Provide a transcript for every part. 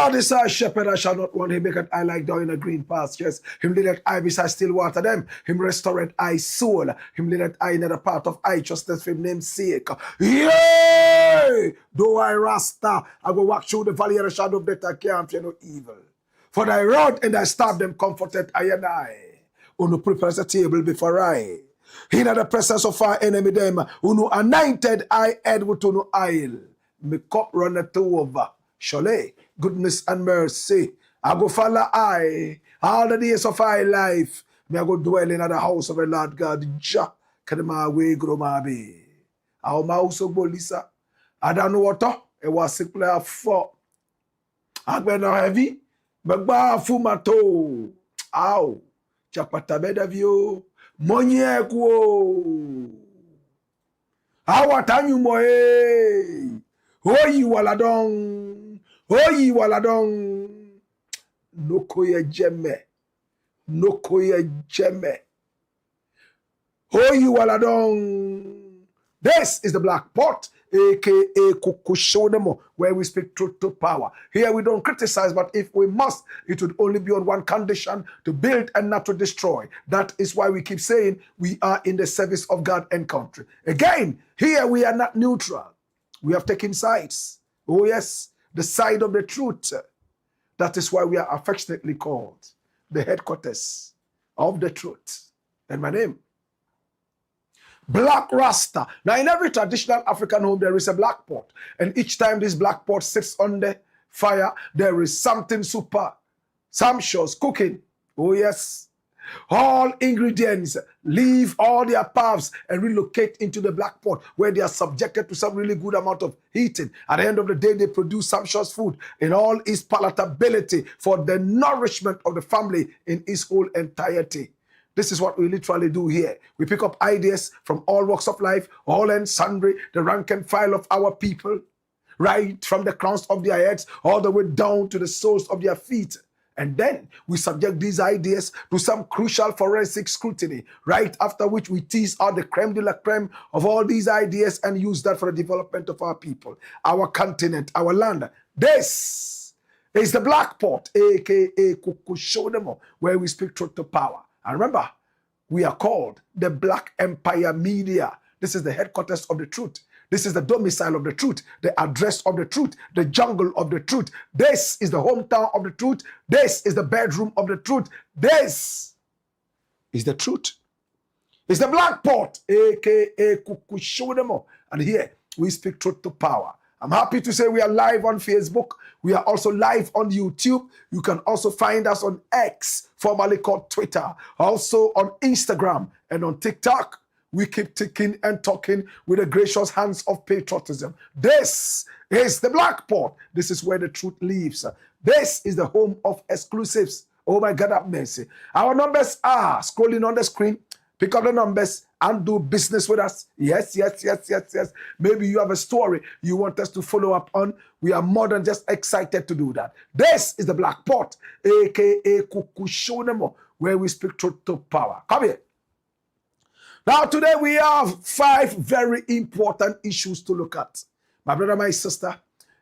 Lord is our shepherd, I shall not want. He maketh I like down in a green pastures. Him leadeth I beside still water them. Him restoreth I soul. Him leadeth I in the path of righteousness for his name's sake. Yea! Though I rasta, I will walk through the valley of the shadow of death, I can't fear no evil. For thy rod and thy staff them comforted I and I. Who prepares a table before I. In the presence of our enemy them, who anointed I head with no oil. My cup runneth over. Surely, goodness and mercy, I go follow I all the days of my life. May I go dwell in the house of the Lord God. Ja, kadema we grow mabe. Our mouse of Bolisa. I don't know what it was simply a four. I've been heavy, but ba fumato. Ow, chapata bedavio. Monye kwo. Awa tanyu moe. Oyi waladong. Oyi waladong. Nokoye jeme. Nokoye jeme. Oyi waladong. This is the Black Pot, aka Kukushodemo, where we speak truth to power. Here we don't criticize, but if we must, it would only be on one condition: to build and not to destroy. That is why we keep saying we are in the service of God and country. Again, here we are not neutral. We have taken sides. Oh yes, the side of the truth. That is why we are affectionately called the headquarters of the truth. And my name, Black Rasta. Now, in every traditional African home, there is a black pot. And each time this black pot sits on the fire, there is something super sumptuous cooking. Oh, yes. All ingredients leave all their paths and relocate into the black pot, where they are subjected to some really good amount of heating. At the end of the day, they produce sumptuous food in all its palatability for the nourishment of the family in its whole entirety. This is what we literally do here. We pick up ideas from all walks of life, all and sundry, the rank and file of our people, right from the crowns of their heads all the way down to the soles of their feet. And then we subject these ideas to some crucial forensic scrutiny, right after which we tease out the creme de la creme of all these ideas and use that for the development of our people, our continent, our land. This is the Black Pot, aka Kukushodemo, where we speak truth to power. And remember, we are called the Black Empire Media. This is the headquarters of the truth. This is the domicile of the truth, the address of the truth, the jungle of the truth. This is the hometown of the truth. This is the bedroom of the truth. This is the truth. It's the Black Pot, aka Kukushodemo. And here we speak truth to power. I'm happy to say we are live on Facebook. We are also live on YouTube. You can also find us on X, formerly called Twitter. Also on Instagram and on TikTok. We keep ticking and talking with the gracious hands of patriotism. This is the Black Pot. This is where the truth lives. This is the home of exclusives. Oh my God, have mercy. Our numbers are scrolling on the screen. Pick up the numbers and do business with us. Yes, yes, yes, yes, yes. Maybe you have a story you want us to follow up on. We are more than just excited to do that. This is the Black Pot, aka Kukushonemo, where we speak truth to power. Come here. Now today we have 5 very important issues to look at. My brother, my sister,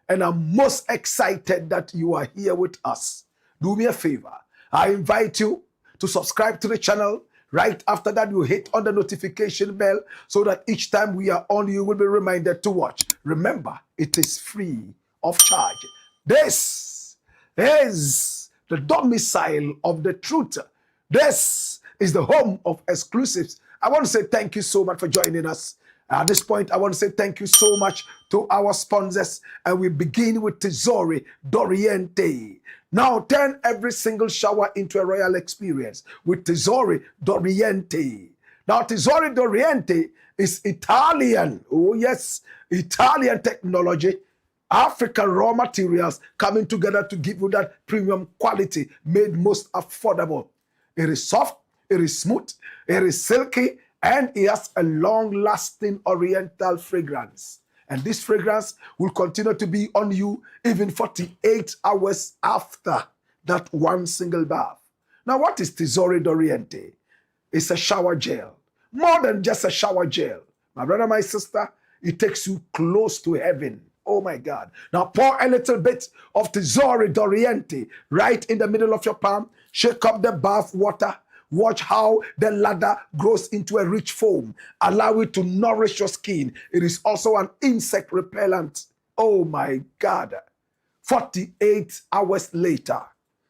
and I'm most excited that you are here with us. Do me a favor. I invite you to subscribe to the channel. Right after that, you hit on the notification bell so that each time we are on, you will be reminded to watch. Remember, it is free of charge. This is the domicile of the truth. This is the home of exclusives. I want to say thank you so much for joining us. At this point, I want to say thank you so much to our sponsors. And we begin with Tesori Doriente. Now turn every single shower into a royal experience with Tesori Doriente. Now Tesori Doriente is Italian. Oh yes, Italian technology. African raw materials coming together to give you that premium quality made most affordable. It is soft, it is smooth, it is silky, and it has a long-lasting oriental fragrance. And this fragrance will continue to be on you even 48 hours after that one single bath. Now, what is Tesori Doriente? It's a shower gel. More than just a shower gel. My brother, my sister, it takes you close to heaven. Oh my God. Now pour a little bit of Tesori d'Oriente right in the middle of your palm. Shake up the bath water. Watch how the ladder grows into a rich foam. Allow it to nourish your skin. It is also an insect repellent. Oh my God. 48 hours later,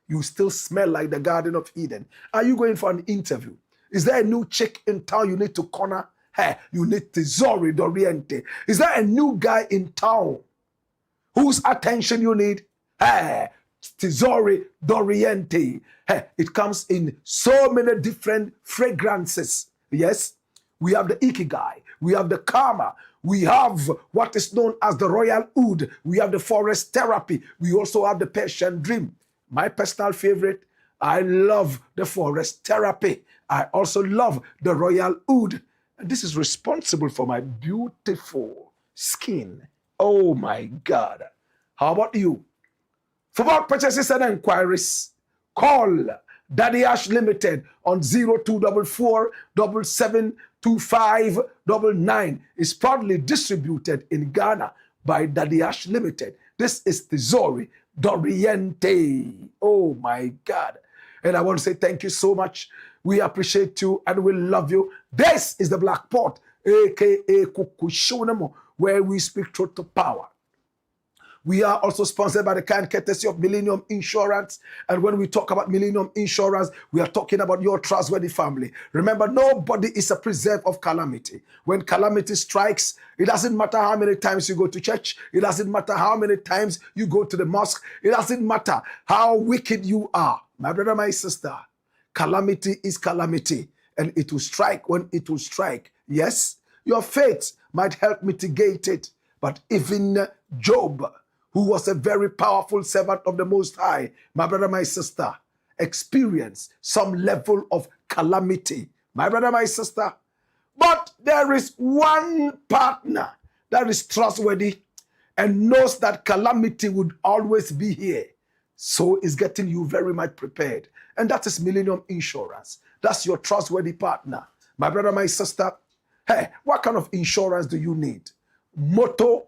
you still smell like the Garden of Eden. Are you going for an interview? Is there a new chick in town you need to corner? Hey, you need Tesori d'Oriente. Is there a new guy in town whose attention you need? Hey, Tesori d'Oriente. Hey, it comes in so many different fragrances. Yes, we have the Ikigai, we have the Karma, we have what is known as the Royal Oud, we have the Forest Therapy, we also have the Persian Dream. My personal favorite, I love the Forest Therapy. I also love the Royal Oud. And this is responsible for my beautiful skin. Oh my God. How about you? For more purchases and inquiries, call Daddy Ash Limited on 0244 772599. It's proudly distributed in Ghana by Daddy Ash Limited. This is Tesori d'Oriente. Oh my God. And I want to say thank you so much. We appreciate you and we love you. This is the Blakk Pot, aka Kukushonamo, where we speak truth to power. We are also sponsored by the kind courtesy of Millennium Insurance. And when we talk about Millennium Insurance, we are talking about your trustworthy family. Remember, nobody is a preserve of calamity. When calamity strikes, it doesn't matter how many times you go to church. It doesn't matter how many times you go to the mosque. It doesn't matter how wicked you are. My brother, my sister, calamity is calamity. And it will strike when it will strike. Yes, your faith might help mitigate it. But even Job, who was a very powerful servant of the Most High, my brother, my sister, experienced some level of calamity. My brother, my sister. But there is one partner that is trustworthy and knows that calamity would always be here. So is getting you very much prepared. And that is Millennium Insurance. That's your trustworthy partner. My brother, my sister, hey, what kind of insurance do you need? Motor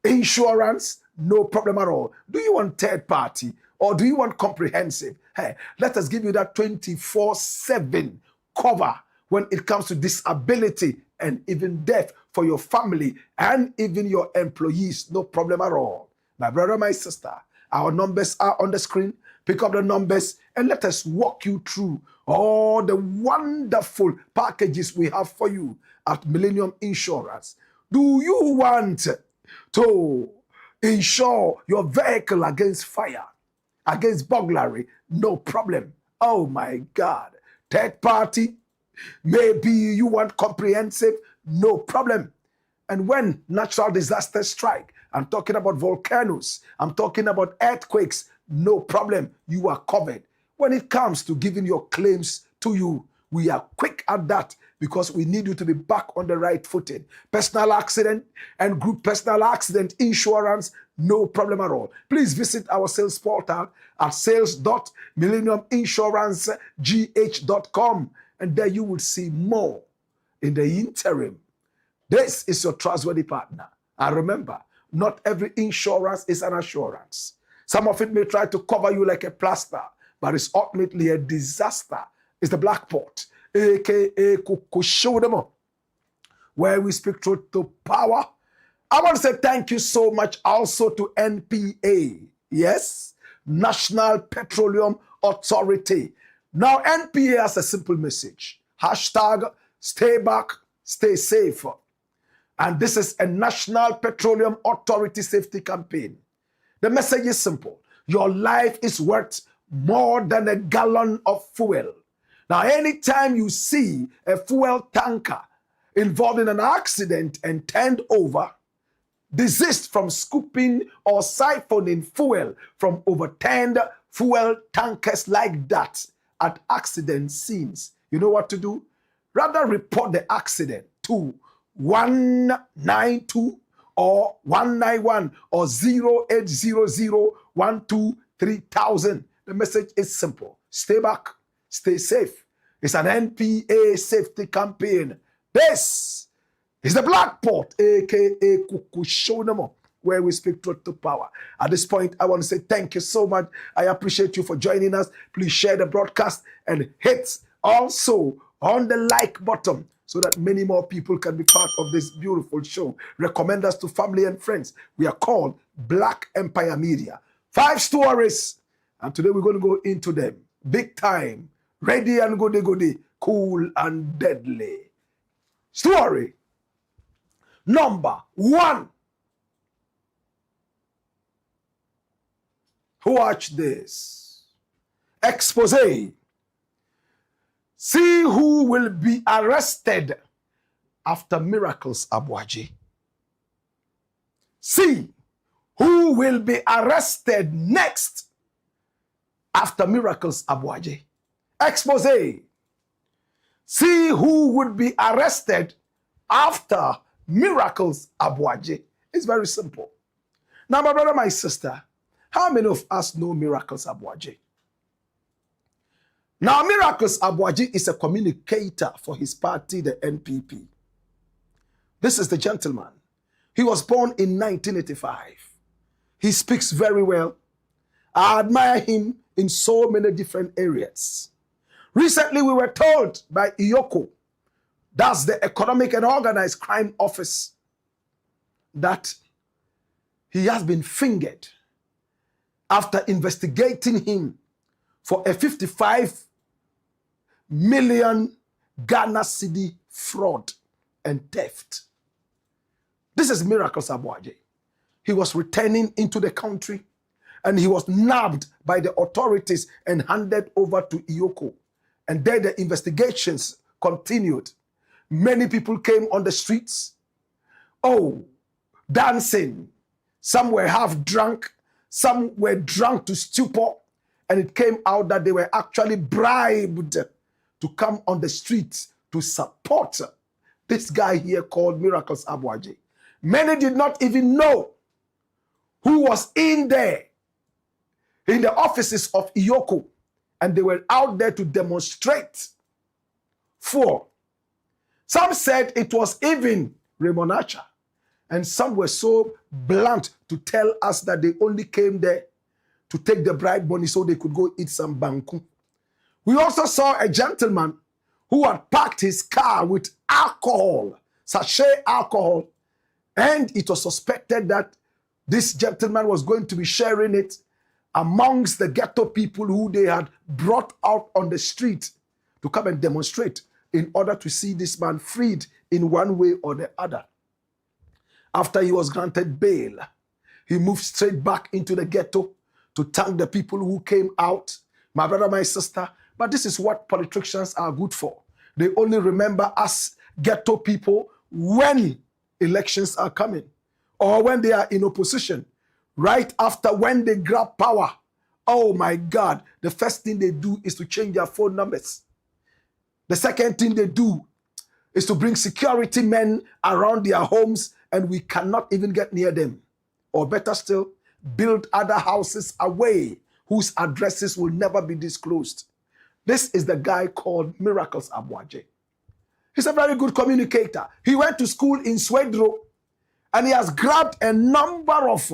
insurance, no problem at all. Do you want third party or do you want comprehensive? Hey, let us give you that 24/7 cover when it comes to disability and even death for your family and even your employees. No problem at all. My brother, my sister, our numbers are on the screen. Pick up the numbers and let us walk you through all the wonderful packages we have for you at Millennium Insurance. Do you want to insure your vehicle against fire, against burglary? No problem. Oh my God. Third party, maybe you want comprehensive? No problem. And when natural disasters strike, I'm talking about volcanoes, I'm talking about earthquakes, no problem. You are covered. When it comes to giving your claims to you, we are quick at that because we need you to be back on the right footing. Personal accident and group personal accident insurance, no problem at all. Please visit our sales portal at sales.millenniuminsurancegh.com and there you will see more. In the interim, this is your trustworthy partner. And remember, not every insurance is an assurance. Some of it may try to cover you like a plaster, but it's ultimately a disaster. It's the Blakk Pot, aka Kukushodemo, where we speak truth to power. I want to say thank you so much also to NPA. Yes, National Petroleum Authority. Now, NPA has a simple message. Hashtag stay back, stay safe. And this is a National Petroleum Authority safety campaign. The message is simple. Your life is worth more than a gallon of fuel. Now, anytime you see a fuel tanker involved in an accident and turned over, desist from scooping or siphoning fuel from overturned fuel tankers like that at accident scenes. You know what to do? Rather report the accident to 192 or 191 or 0800-123,000. The message is simple. Stay back, stay safe. It's an NPA safety campaign. This is the Blakk Pot, aka Kukushonamo, where we speak truth to power. At this point, I want to say thank you so much. I appreciate you for joining us. Please share the broadcast and hit also on the like button so that many more people can be part of this beautiful show. Recommend us to family and friends. We are called Black Empire Media. 5 stories, and today we're going to go into them. Big time, ready and goody, cool and deadly. Story number 1. Watch this. Exposé. See who will be arrested after miracles, ABOAGYE. See who will be arrested next after miracles, ABOAGYE. Exposé. See who would be arrested after miracles, ABOAGYE. It's very simple. Now, my brother, my sister, how many of us know miracles, ABOAGYE? Now, miracles, ABOAGYE is a communicator for his party, the NPP. This is the gentleman. He was born in 1985. He speaks very well. I admire him in so many different areas. Recently, we were told by IOHUNO, that's the Economic and Organized Crime Office, that he has been fingered after investigating him for a 55 million Ghana cedi fraud and theft. This is miracles, ABOAGYE. He was returning into the country and he was nabbed by the authorities and handed over to IOHUNO. And then the investigations continued. Many people came on the streets, dancing. Some were half drunk, some were drunk to stupor, and it came out that they were actually bribed to come on the streets to support this guy here called Miracles, ABOAGYE. Many did not even know who was in there, in the offices of IOHUNO, and they were out there to demonstrate for. Some said it was even Raymond Archer, and some were so blunt to tell us that they only came there to take the bribe money so they could go eat some banku. We also saw a gentleman who had parked his car with alcohol, sachet alcohol, and it was suspected that this gentleman was going to be sharing it amongst the ghetto people who they had brought out on the street to come and demonstrate in order to see this man freed in one way or the other. After he was granted bail, he moved straight back into the ghetto to thank the people who came out. My brother, my sister, but this is what politicians are good for. They only remember us ghetto people when elections are coming or when they are in opposition. Right after when they grab power, oh my God, the first thing they do is to change their phone numbers. The second thing they do is to bring security men around their homes and we cannot even get near them. Or better still, build other houses away whose addresses will never be disclosed. This is the guy called Miracles, ABOAGYE. He's a very good communicator. He went to school in Swedro and he has grabbed a number of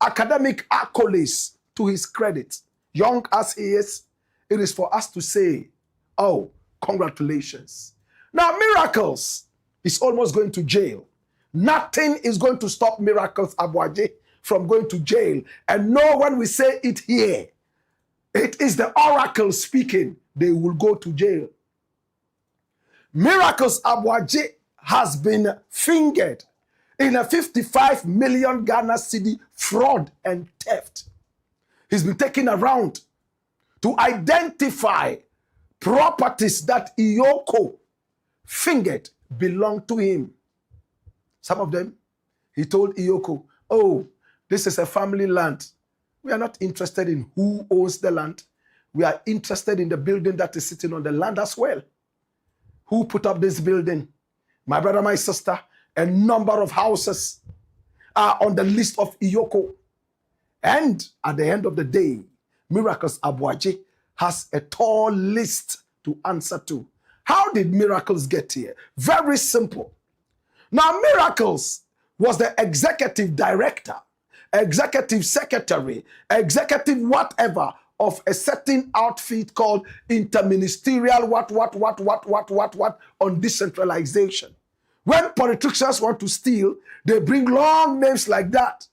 academic accolades to his credit. Young as he is, it is for us to say, oh, congratulations. Now, Miracles is almost going to jail. Nothing is going to stop Miracles, ABOAGYE, from going to jail. And no one will say it here. It is the oracle speaking. They will go to jail. Miracles, ABOAGYE, has been fingered in a 55 million Ghana cedi fraud and theft. He's been taken around to identify properties that IOHUNO fingered belong to him. Some of them, he told IOHUNO, oh, this is a family land. We are not interested in who owns the land. We are interested in the building that is sitting on the land as well. Who put up this building? My brother, my sister, a number of houses are on the list of IOHUNO. And at the end of the day, Miracles, ABOAGYE, has a tall list to answer to. How did Miracles get here? Very simple. Now, Miracles was the executive director, executive secretary, executive whatever of a certain outfit called interministerial what on decentralization. When politicians want to steal, they bring long names like that.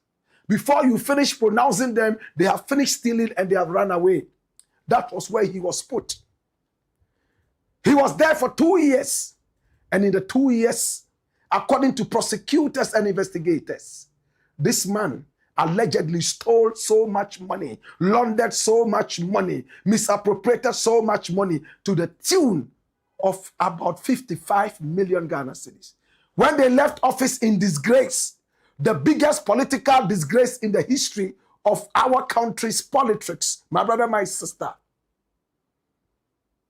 Before you finish pronouncing them, they have finished stealing and they have run away. That was where he was put. He was there for 2 years. And in the 2 years, according to prosecutors and investigators, this man allegedly stole so much money, laundered so much money, misappropriated so much money to the tune of about 55 million Ghana cedis. When they left office in disgrace, the biggest political disgrace in the history of our country's politics, my brother, my sister,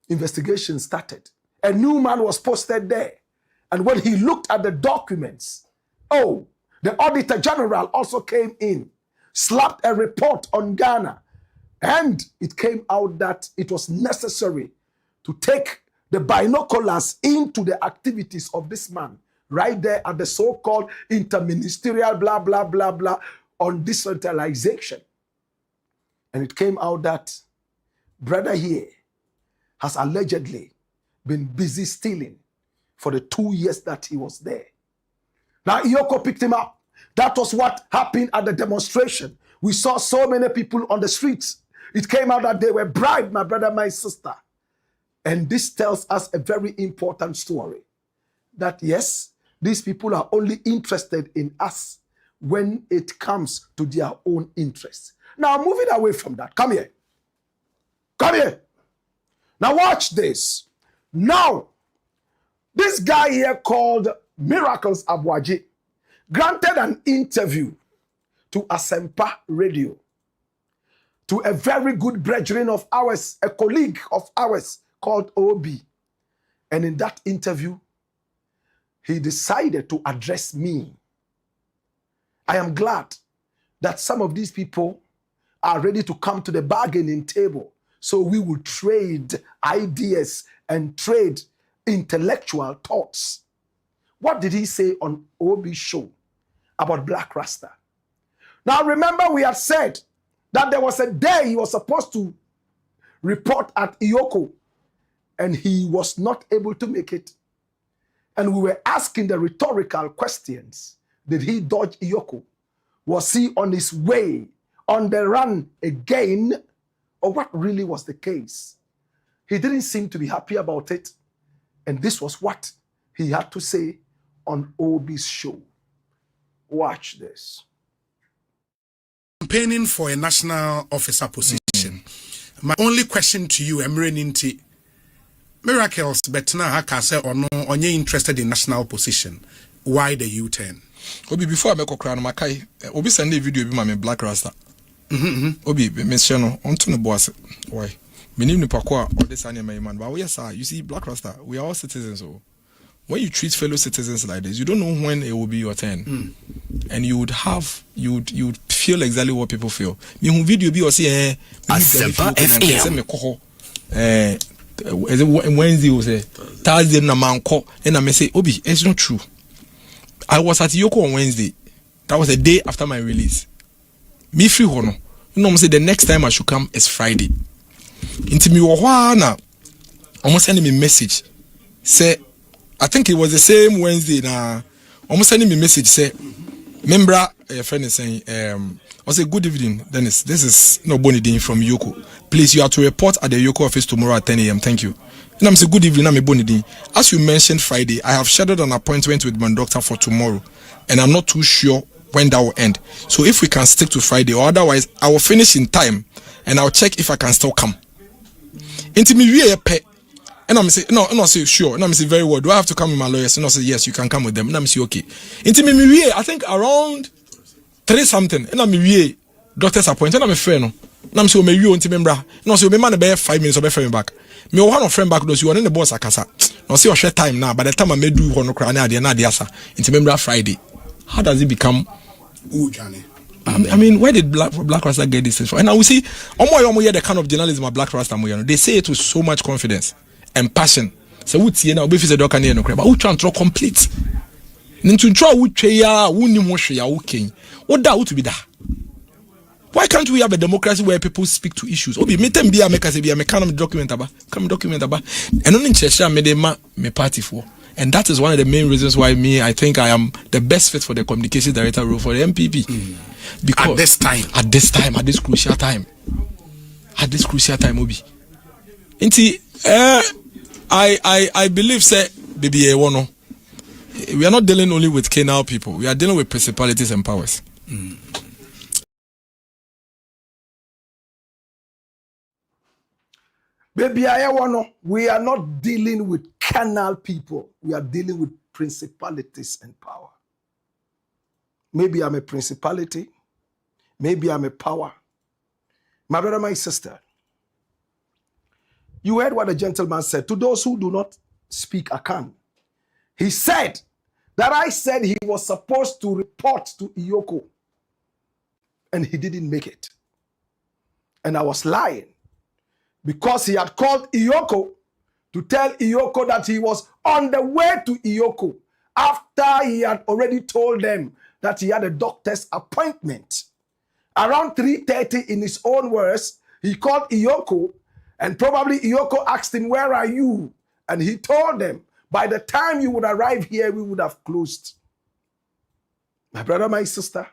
investigation started. A new man was posted there. And when he looked at the documents, oh, the Auditor General also came in, slapped a report on Ghana, and it came out that it was necessary to take the binoculars into the activities of this man, right there at the so-called interministerial blah, blah, blah, blah, on decentralization. And it came out that brother here has allegedly been busy stealing for the 2 years that he was there. Now, Iyoko picked him up. That was what happened at the demonstration. We saw so many people on the streets. It came out that they were bribed, my brother, my sister. And this tells us a very important story. That yes, these people are only interested in us when it comes to their own interests. Now, moving away from that, come here. Come here. Now, watch this. Now, this guy here called Miracles ABOAGYE granted an interview to Asempa Radio, to a very good brethren of ours, a colleague of ours called Obi. And in that interview, he decided to address me. I am glad that some of these people are ready to come to the bargaining table, so we will trade ideas and trade intellectual thoughts. What did he say on Obi's show about Blakk Rasta? Now remember, we had said that there was a day he was supposed to report at Iyoko and he was not able to make it. And we were asking the rhetorical questions. Did he dodge Iyoko? Was he on his way, on the run again? Or what really was the case? He didn't seem to be happy about it. And this was what he had to say on Obi's show. Watch this. Campaigning for a national officer position. My only question to you, Emre Ninti, Miracles, but now I say or no, are you interested in national position? Why the U-turn? Obi, before I make a crown, my kai, Obi send a video of my Blakk Rasta. Obi, mention on to the boss. Why? Me name ni pakwa or this anime man. But yes, sir, you see, Blakk Rasta, we are all citizens. So when you treat fellow citizens like this, you don't know when it will be your turn, and you would feel exactly what people feel. Me who video be or say Wednesday was a Thursday na man call and I may say Obi, it's not true. I was at Yoko on Wednesday. That was a day after my release. Me free hono. You know, say the next time I should come is Friday. Into me na almost sending me message. Say, I think it was the same Wednesday na almost sending me message. Say, member a friend is saying, I say good evening, Dennis. This is no Bonidin from Yoko. Please, you have to report at the Yoko office tomorrow at 10 a.m. Thank you. And I'm saying good evening, I'm Bonidin. As you mentioned Friday, I have scheduled an appointment with my doctor for tomorrow, and I'm not too sure when that will end. So if we can stick to Friday, or otherwise, I will finish in time, and I'll check if I can still come. Into me, we pet. And I'm say no, say sure. And I'm say very well. Do I have to come with my lawyers? And I say yes, you can come with them. And I'm say okay. Into me, I think around 3 something. And I'm me doctor's appointment. And I'm a friend. And I'm say me you into member. No, say me man be 5 minutes or be friend back. Me one of friend back those you are in the boss akasa. No say share time now. By the time I may do one cry na dey asa. Into member Friday. How does it become? Johnny. I mean, where did Blakk Rasta get this from? And now we see, the kind of journalism of Blakk Rasta, they say it with so much confidence and passion. So we see now, we face a doc and no crap, but we try and draw complete. Nintu ntwa wutwe ya wuni mo hwe ya woken. Oda wo to be da. Why can't we have a democracy where people speak to issues? Obi metem bia make say bia me kan document aba. Come document aba. Eno ni nchesha me de ma me party for. And that is one of the main reasons why I think I am the best fit for the communication director role for the MPP. Because at this crucial time, Obi. Inti, I believe, say, baby, we are not dealing only with canal people. We are dealing with principalities and powers. Baby, we are not dealing with canal people. We are dealing with principalities and power. Maybe I'm a principality. Maybe I'm a power. My brother, my sister, you heard what the gentleman said. To those who do not speak Akan, he said that I said he was supposed to report to Iyoko, and he didn't make it. And I was lying, because he had called Iyoko to tell Iyoko that he was on the way to Iyoko after he had already told them that he had a doctor's appointment. Around 3:30, in his own words, he called Iyoko, and probably Iyoko asked him, "Where are you?" And he told them, "By the time you would arrive here, we would have closed." My brother, my sister,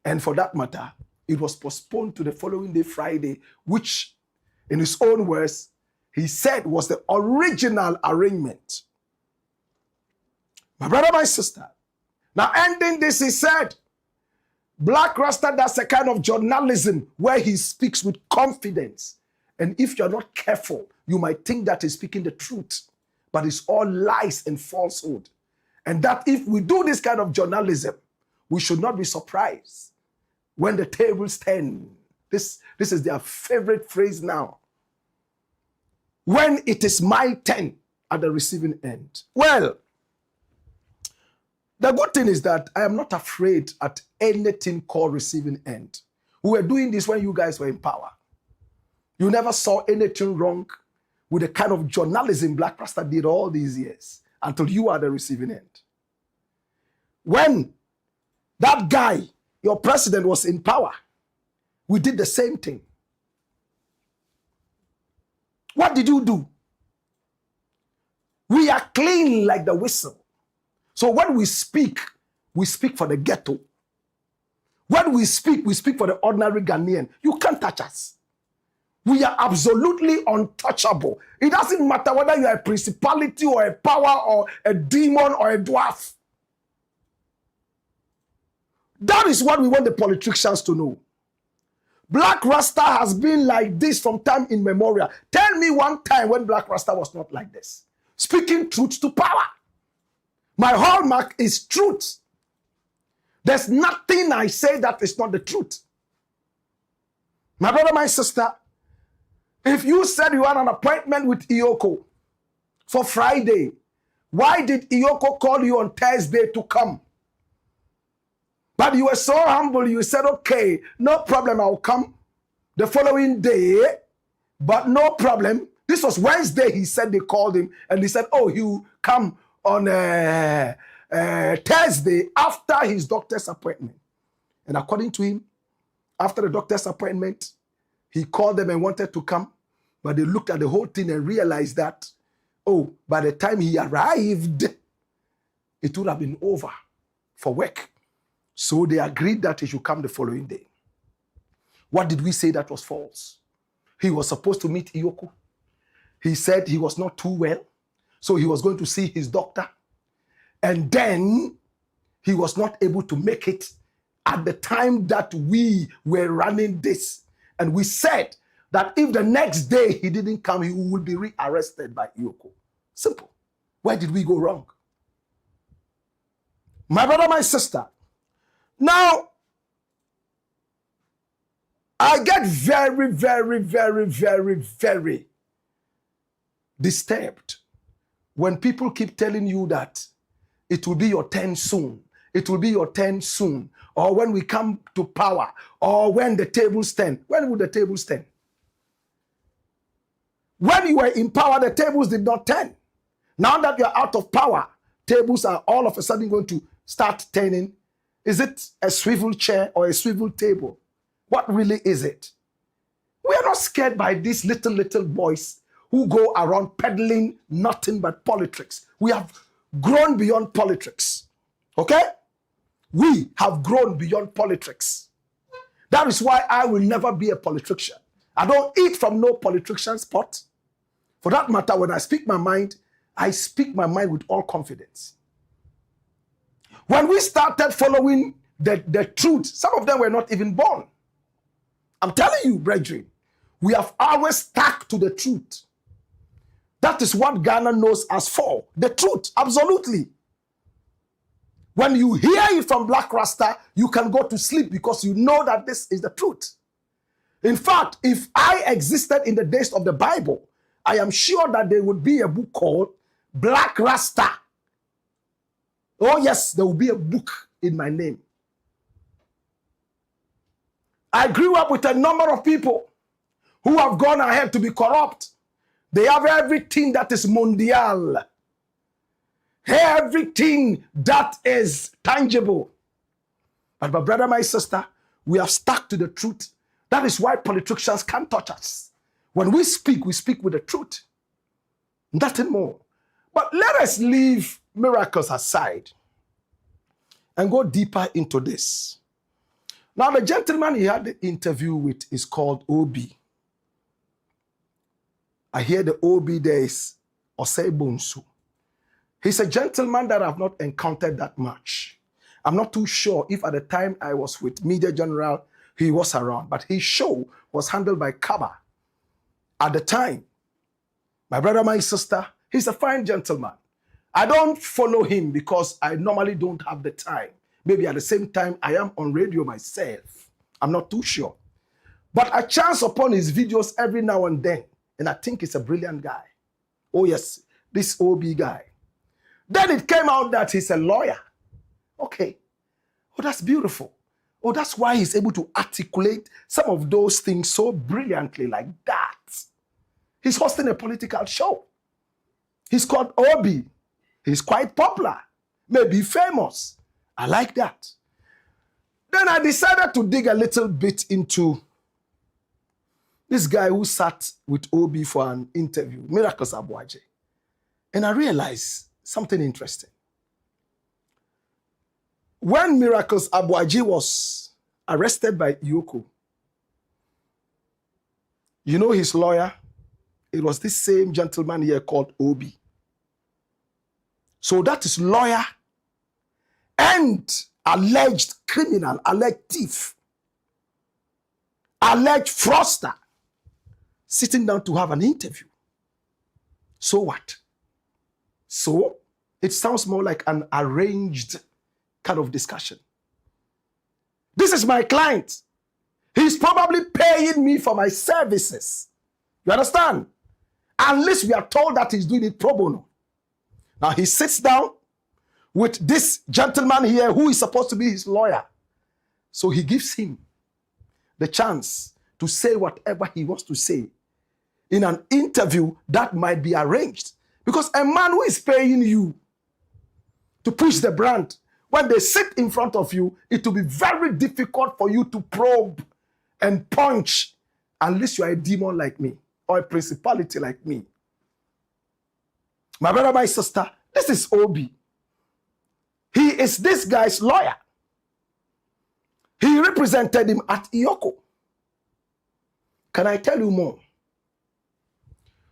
and for that matter, it was postponed to the following day, Friday, which, in his own words, he said was the original arrangement. My brother, my sister, now ending this, he said, Blakk Rasta does a kind of journalism where he speaks with confidence. And if you're not careful, you might think that he's speaking the truth, but it's all lies and falsehood. And that if we do this kind of journalism, we should not be surprised when the tables turn. This is their favorite phrase now. When it is my turn at the receiving end. Well, the good thing is that I am not afraid at anything called receiving end. We were doing this when you guys were in power. You never saw anything wrong with the kind of journalism Blakk Rasta did all these years until you are the receiving end. When that guy, your president, was in power, we did the same thing. What did you do? We are clean like the whistle. So when we speak for the ghetto. When we speak for the ordinary Ghanaian. You can't touch us. We are absolutely untouchable. It doesn't matter whether you are a principality or a power or a demon or a dwarf. That is what we want the politicians to know. Blakk Rasta has been like this from time immemorial. Tell me one time when Blakk Rasta was not like this. Speaking truth to power. My hallmark is truth. There's nothing I say that is not the truth. My brother, my sister, if you said you had an appointment with Iyoko for Friday, why did Iyoko call you on Thursday to come? But you were so humble, you said, okay, no problem, I'll come the following day, but no problem. This was Wednesday, he said they called him, and he said, oh, you come on Thursday after his doctor's appointment. And according to him, after the doctor's appointment, he called them and wanted to come, but they looked at the whole thing and realized that, oh, by the time he arrived, it would have been over for work. So they agreed that he should come the following day. What did we say that was false? He was supposed to meet Iyoko. He said he was not too well, so he was going to see his doctor. And then he was not able to make it at the time that we were running this. And we said that if the next day he didn't come, he would be rearrested by Iyoko. Simple. Where did we go wrong? My brother, my sister, now, I get very, very, very, very, very disturbed when people keep telling you that it will be your turn soon. It will be your turn soon. Or when we come to power. Or when the tables turn. When will the tables turn? When you were in power, the tables did not turn. Now that you're out of power, tables are all of a sudden going to start turning? Is it a swivel chair or a swivel table? What really is it? We are not scared by these little boys who go around peddling nothing but politics. We have grown beyond politics. Okay? We have grown beyond politics. That is why I will never be a politician. I don't eat from no politician's pot. For that matter, when I speak my mind, I speak my mind with all confidence. When we started following the truth, some of them were not even born. I'm telling you, brethren, we have always stuck to the truth. That is what Ghana knows us for. The truth, absolutely. When you hear it from Blakk Rasta, you can go to sleep because you know that this is the truth. In fact, if I existed in the days of the Bible, I am sure that there would be a book called Blakk Rasta. Oh yes, there will be a book in my name. I grew up with a number of people who have gone ahead to be corrupt. They have everything that is mondial. Everything that is tangible. But my brother, my sister, we have stuck to the truth. That is why politicians can't touch us. When we speak with the truth. Nothing more. But let us leave miracles aside and go deeper into this. Now, the gentleman he had the interview with is called Obi. I hear the Obi there is Osei Bonsu. He's a gentleman that I've not encountered that much. I'm not too sure if at the time I was with Media General, he was around, but his show was handled by KAMARA at the time. My brother, my sister, he's a fine gentleman. I don't follow him because I normally don't have the time. Maybe at the same time, I am on radio myself. I'm not too sure. But I chance upon his videos every now and then, and I think he's a brilliant guy. Oh yes, this OB guy. Then it came out that he's a lawyer. Okay. Oh, that's beautiful. Oh, that's why he's able to articulate some of those things so brilliantly like that. He's hosting a political show. He's called Obi. He's quite popular, maybe famous. I like that. Then I decided to dig a little bit into this guy who sat with Obi for an interview, Miracles ABOAGYE. And I realized something interesting. When Miracles ABOAGYE was arrested by Yoko, you know his lawyer? It was this same gentleman here called Obi. So that is lawyer and alleged criminal, alleged thief, alleged fraudster, sitting down to have an interview. So what? So it sounds more like an arranged kind of discussion. This is my client. He's probably paying me for my services. You understand? Unless we are told that he's doing it pro bono. Now he sits down with this gentleman here who is supposed to be his lawyer. So he gives him the chance to say whatever he wants to say in an interview that might be arranged. Because a man who is paying you to push the brand, when they sit in front of you, it will be very difficult for you to probe and punch unless you are a demon like me or a principality like me. My brother, my sister, this is Obi. He is this guy's lawyer. He represented him at Yoko. Can I tell you more?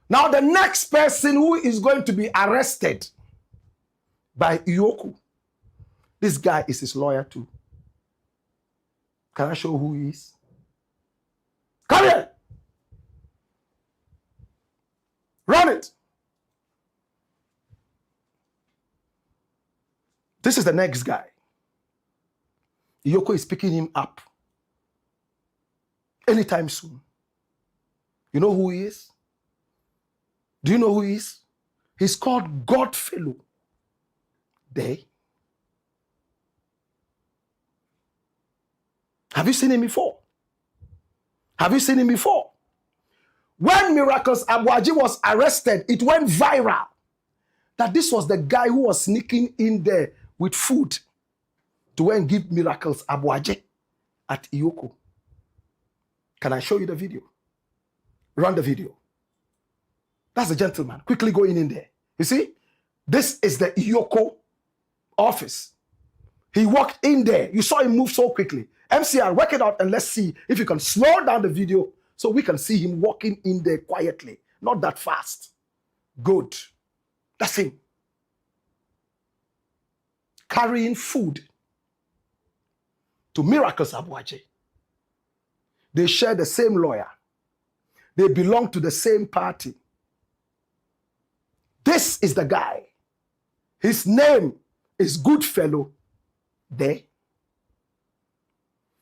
Now, the next person who is going to be arrested by Yoko, this guy is his lawyer too. Can I show who he is? Come here. Run it. This is the next guy. Yoko is picking him up anytime soon. You know who he is? Do you know who he is? He's called Godfellow. There. Have you seen him before? Have you seen him before? When Miracles ABOAGYE was arrested, it went viral that this was the guy who was sneaking in there with food to go and give miracles ABOAGYE at Iyoko. Can I show you the video? Run the video. That's the gentleman quickly going in there. You see, this is the Iyoko office. He walked in there. You saw him move so quickly. MCR, work it out and let's see if you can slow down the video so we can see him walking in there quietly. Not that fast. Good. That's him. Carrying food to Miracles ABOAGYE. They share the same lawyer. They belong to the same party. This is the guy. His name is Goodfellow Dèad.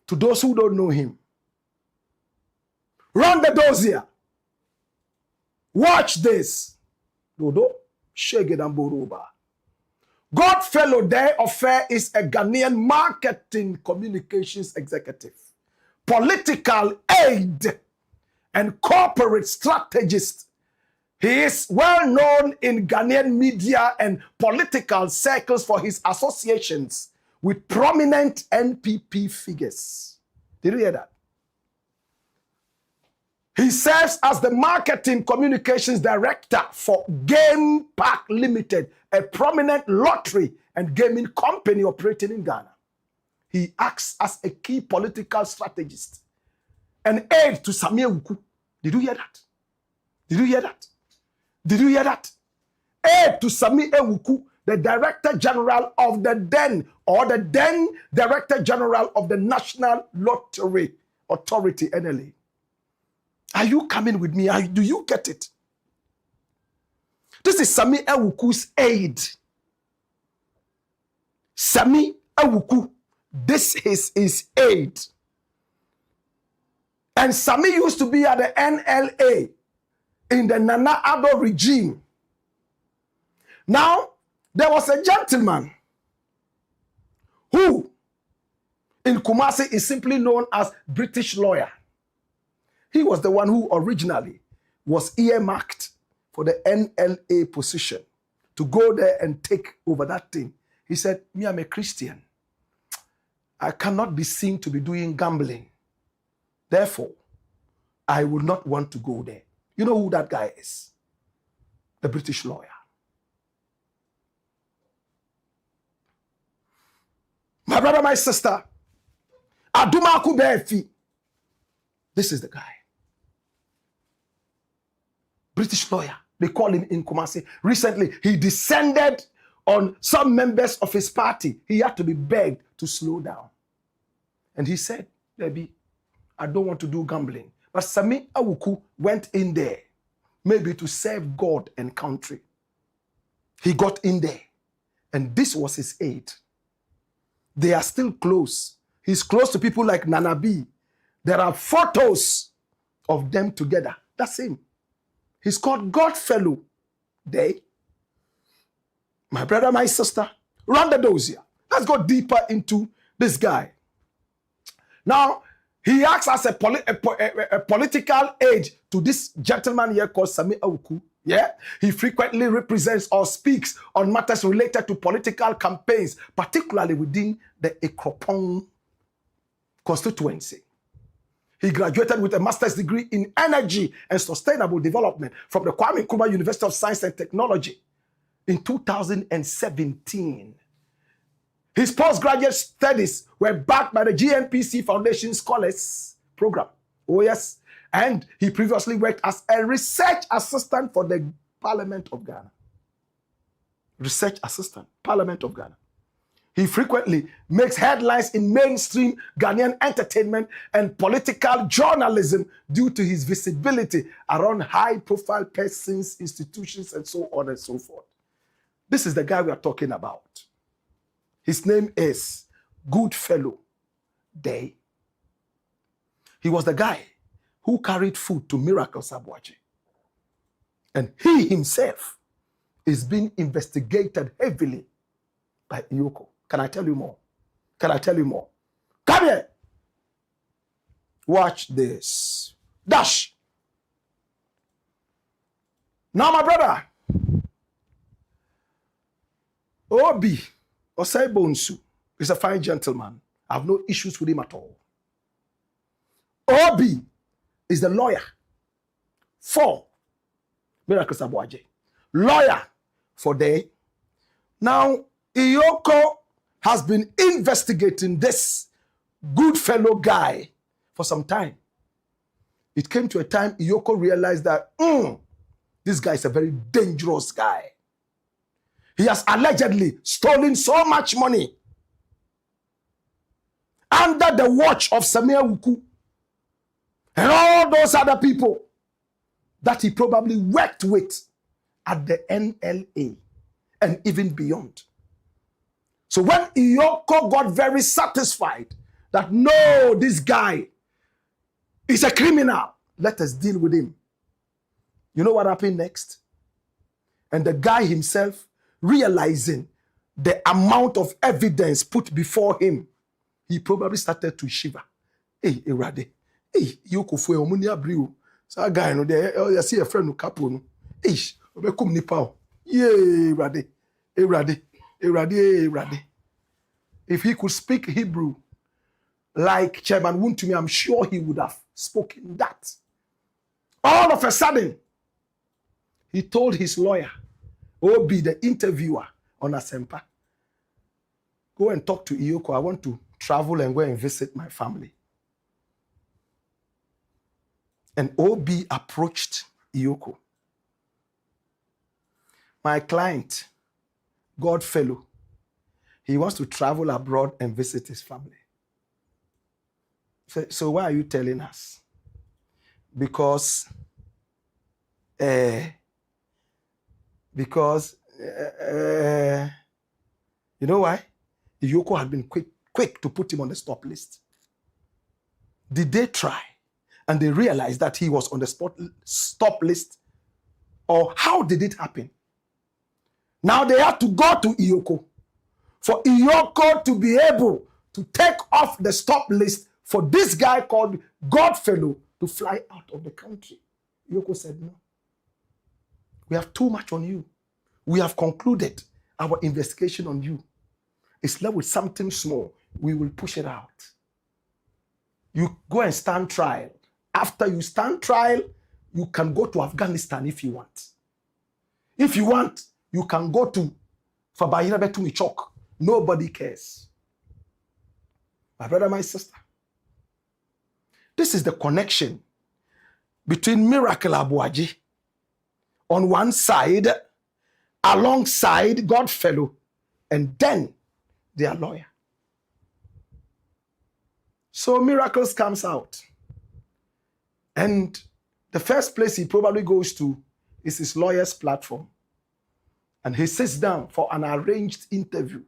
To those who don't know him, run the dossier. Watch this. Dodo, Shege Damboroba. Goodfellow Dèad Offer is a Ghanaian marketing communications executive, political aide, and corporate strategist. He is well known in Ghanaian media and political circles for his associations with prominent NPP figures. Did you hear that? He serves as the marketing communications director for Game Park Limited, a prominent lottery and gaming company operating in Ghana. He acts as a key political strategist, an aide to Samia Wuku. Did you hear that? Did you hear that? Did you hear that? Aide to Samia Wuku, the Director General of the DEN, or the DEN Director General of the National Lottery Authority, NLA. Are you coming with me? Do you get it? This is Sami Ewuku's aide. Sami Ewuku, this is his aide. And Sami used to be at the NLA in the Nana Addo regime. Now, there was a gentleman who in Kumasi is simply known as British lawyer. He was the one who originally was earmarked for the NLA position to go there and take over that thing. He said, me, I'm a Christian. I cannot be seen to be doing gambling. Therefore, I would not want to go there. You know who that guy is? The British lawyer. My brother, my sister, Adumaku Befi. This is the guy. British lawyer. They call him in Kumasi. Recently, he descended on some members of his party. He had to be begged to slow down. And he said, baby, I don't want to do gambling. But Sami Awuku went in there, maybe to serve God and country. He got in there. And this was his aid. They are still close. He's close to people like Nanabi. There are photos of them together. That's him. He's called Goodfellow Dèad. My brother, my sister, run the dossier. Let's go deeper into this guy. Now, he acts as a political aide to this gentleman here called Sami Awuku. Yeah, he frequently represents or speaks on matters related to political campaigns, particularly within the Ekropong constituency. He graduated with a master's degree in energy and sustainable development from the Kwame Nkrumah University of Science and Technology in 2017. His postgraduate studies were backed by the GNPC Foundation Scholars Program. Oh yes. And he previously worked as a research assistant for the Parliament of Ghana. Research assistant, Parliament of Ghana. He frequently makes headlines in mainstream Ghanaian entertainment and political journalism due to his visibility around high-profile persons, institutions, and so on and so forth. This is the guy we are talking about. His name is Goodfellow Dèad. He was the guy who carried food to Miracles ABOAGYE. And he himself is being investigated heavily by Iyoko. Can I tell you more? Can I tell you more? Come here. Watch this. Dash. Now, my brother, Obi Osei Bonsu is a fine gentleman. I have no issues with him at all. Obi is the lawyer for Miracles ABOAGYE. Lawyer for Dèad. Now, Iyoko has been investigating this good fellow guy for some time. It came to a time Iyoko realized that this guy is a very dangerous guy. He has allegedly stolen so much money under the watch of Samia Wuku and all those other people that he probably worked with at the NLA and even beyond. So when Iyoko got very satisfied that no, this guy is a criminal, let us deal with him. You know what happened next? And the guy himself, realizing the amount of evidence put before him, he probably started to shiver. Hey, Erade. Hey, Iyoko fue omuni abriu. So a guy no there, you see a friend no kapo no. Hey, obekum nipa o. Yeah, Erade. Erade. Erade, Erade. If he could speak Hebrew like Chairman WONTUMI, I'm sure he would have spoken that. All of a sudden, he told his lawyer, Obi, the interviewer on Asempa, go and talk to Iyoko. I want to travel and go and visit my family. And Obi approached Iyoko. My client, Godfellow, he wants to travel abroad and visit his family. So why are you telling us? Because you know why? Iyoko had been quick to put him on the stop list. Did they try and they realized that he was on the stop list? Or how did it happen? Now they have to go to Iyoko for Iyoko to be able to take off the stop list for this guy called Godfellow to fly out of the country. Iyoko said, no. We have too much on you. We have concluded our investigation on you. It's left with something small. We will push it out. You go and stand trial. After you stand trial, you can go to Afghanistan if you want. If you want, you can go to Fabayira Betumi Chok. Nobody cares. My brother, my sister. This is the connection between Miracle ABOAGYE on one side, alongside Godfellow, and then their lawyer. So Miracles comes out. And the first place he probably goes to is his lawyer's platform. And he sits down for an arranged interview.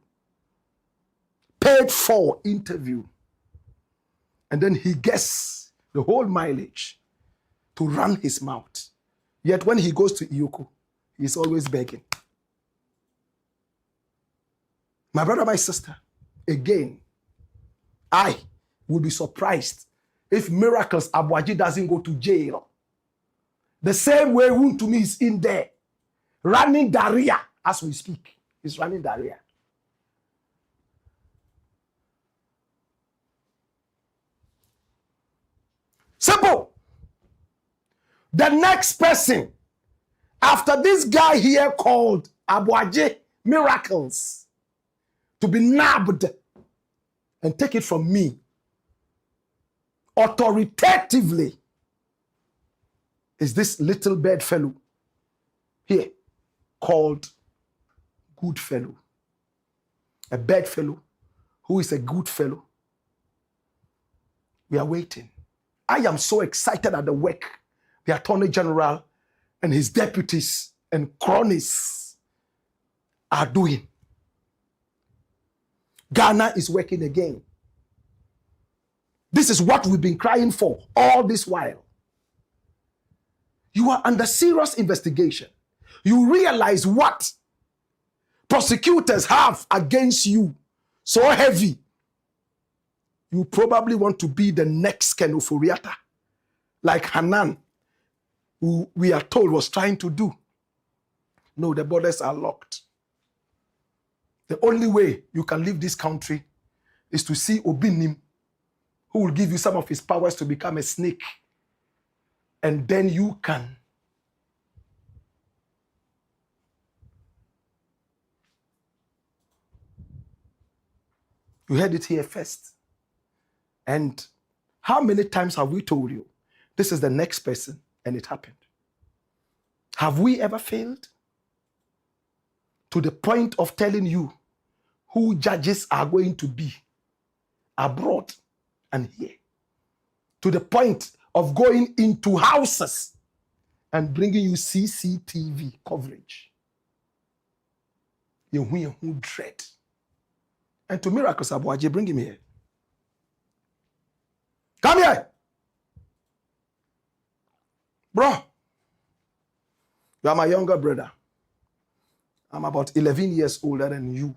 Paid for interview. And then he gets the whole mileage to run his mouth. Yet when he goes to Iyoko, he's always begging. My brother, my sister, again, I would be surprised if Miracles ABOAGYE doesn't go to jail. The same way WONTUMI is in there, running diarrhea as we speak. He's running diarrhea. Simple. The next person after this guy here called ABOAGYE Miracles to be nabbed and take it from me authoritatively is this little bad fellow here called good fellow. A bad fellow who is a good fellow. We are waiting. I am so excited at the work the Attorney General and his deputies and cronies are doing. Ghana is working again. This is what we've been crying for all this while. You are under serious investigation. You realize what prosecutors have against you so heavy. You probably want to be the next Ken Ofori-Atta, like Hanan, who we are told was trying to do. No, the borders are locked. The only way you can leave this country is to see Obinim, who will give you some of his powers to become a snake. And then you can. You heard it here first. And how many times have we told you, this is the next person, and it happened? Have we ever failed? To the point of telling you who judges are going to be abroad and here. To the point of going into houses and bringing you CCTV coverage. You dread. And to miracles, ABOAGYE, bring him here. Come here. Bro, you are my younger brother. I'm about 11 years older than you.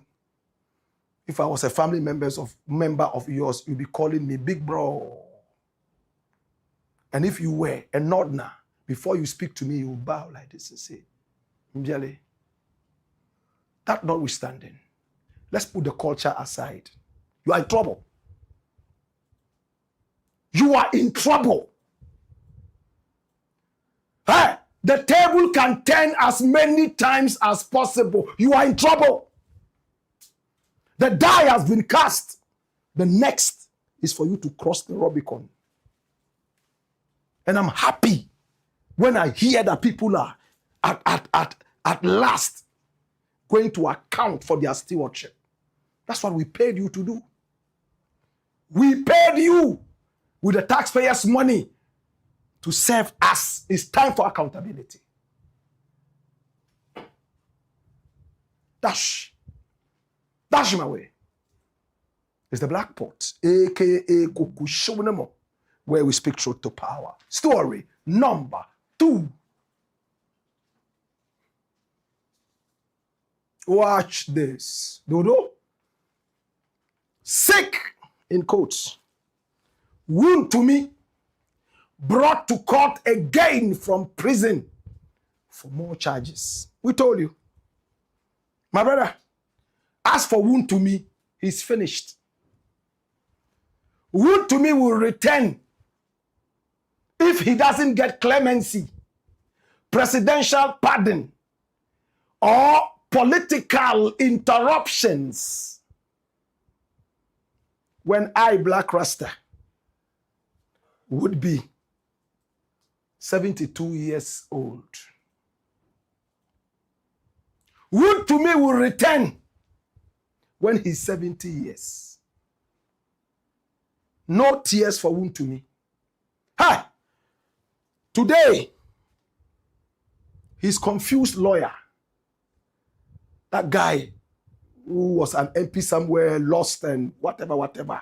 If I was a family member of yours, you'd be calling me big bro. And if you were a nodna, before you speak to me, you bow like this and say, Mjali. That notwithstanding, let's put the culture aside. You are in trouble. You are in trouble. Hey, the table can turn as many times as possible. You are in trouble. The die has been cast. The next is for you to cross the Rubicon. And I'm happy when I hear that people are at last going to account for their stewardship. That's what we paid you to do. We paid you with the taxpayers' money to serve us. It's time for accountability. Dash my way. It's the Black Pot, aka Kukushonemo, where we speak truth to power. Story number 2. Watch this. Dodo. Sick, in quotes. WONTUMI brought to court again from prison for more charges. We told you. My brother, as for WONTUMI, he's finished. WONTUMI will return if he doesn't get clemency, presidential pardon, or political interruptions. When I, Blakk Rasta, would be 72 years old. WONTUMI will return when he's 70 years. No tears for WONTUMI. Hi! Today, his confused lawyer, that guy who was an MP somewhere, lost and whatever.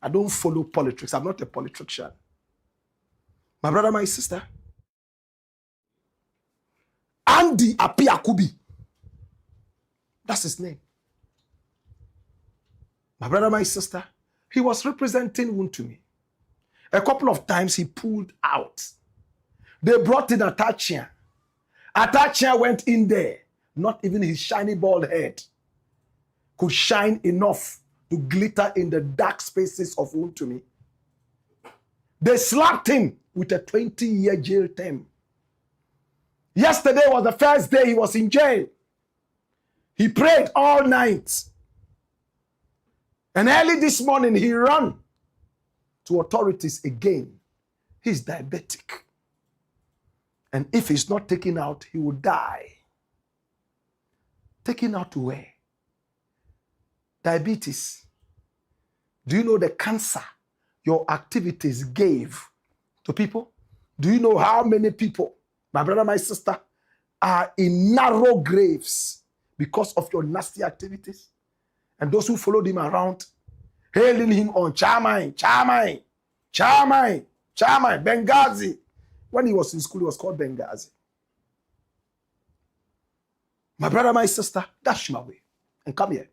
I don't follow politics. I'm not a politician. My brother, my sister, Andy Apiakubi. That's his name. My brother, my sister, he was representing WONTUMI. A couple of times he pulled out. They brought in Atachia. Atachia went in there. Not even his shiny bald head could shine enough to glitter in the dark spaces of WONTUMI. They slapped him with a 20-year jail term. Yesterday was the first day he was in jail. He prayed all night. And early this morning, he ran to authorities again. He's diabetic. And if he's not taken out, he will die. Taken out to where? Diabetes. Do you know the cancer your activities gave to people? Do you know how many people, my brother, my sister, are in narrow graves because of your nasty activities? And those who followed him around, hailing him on Charmaine, Benghazi. When he was in school, he was called Benghazi. My brother, my sister, dash my way and come here.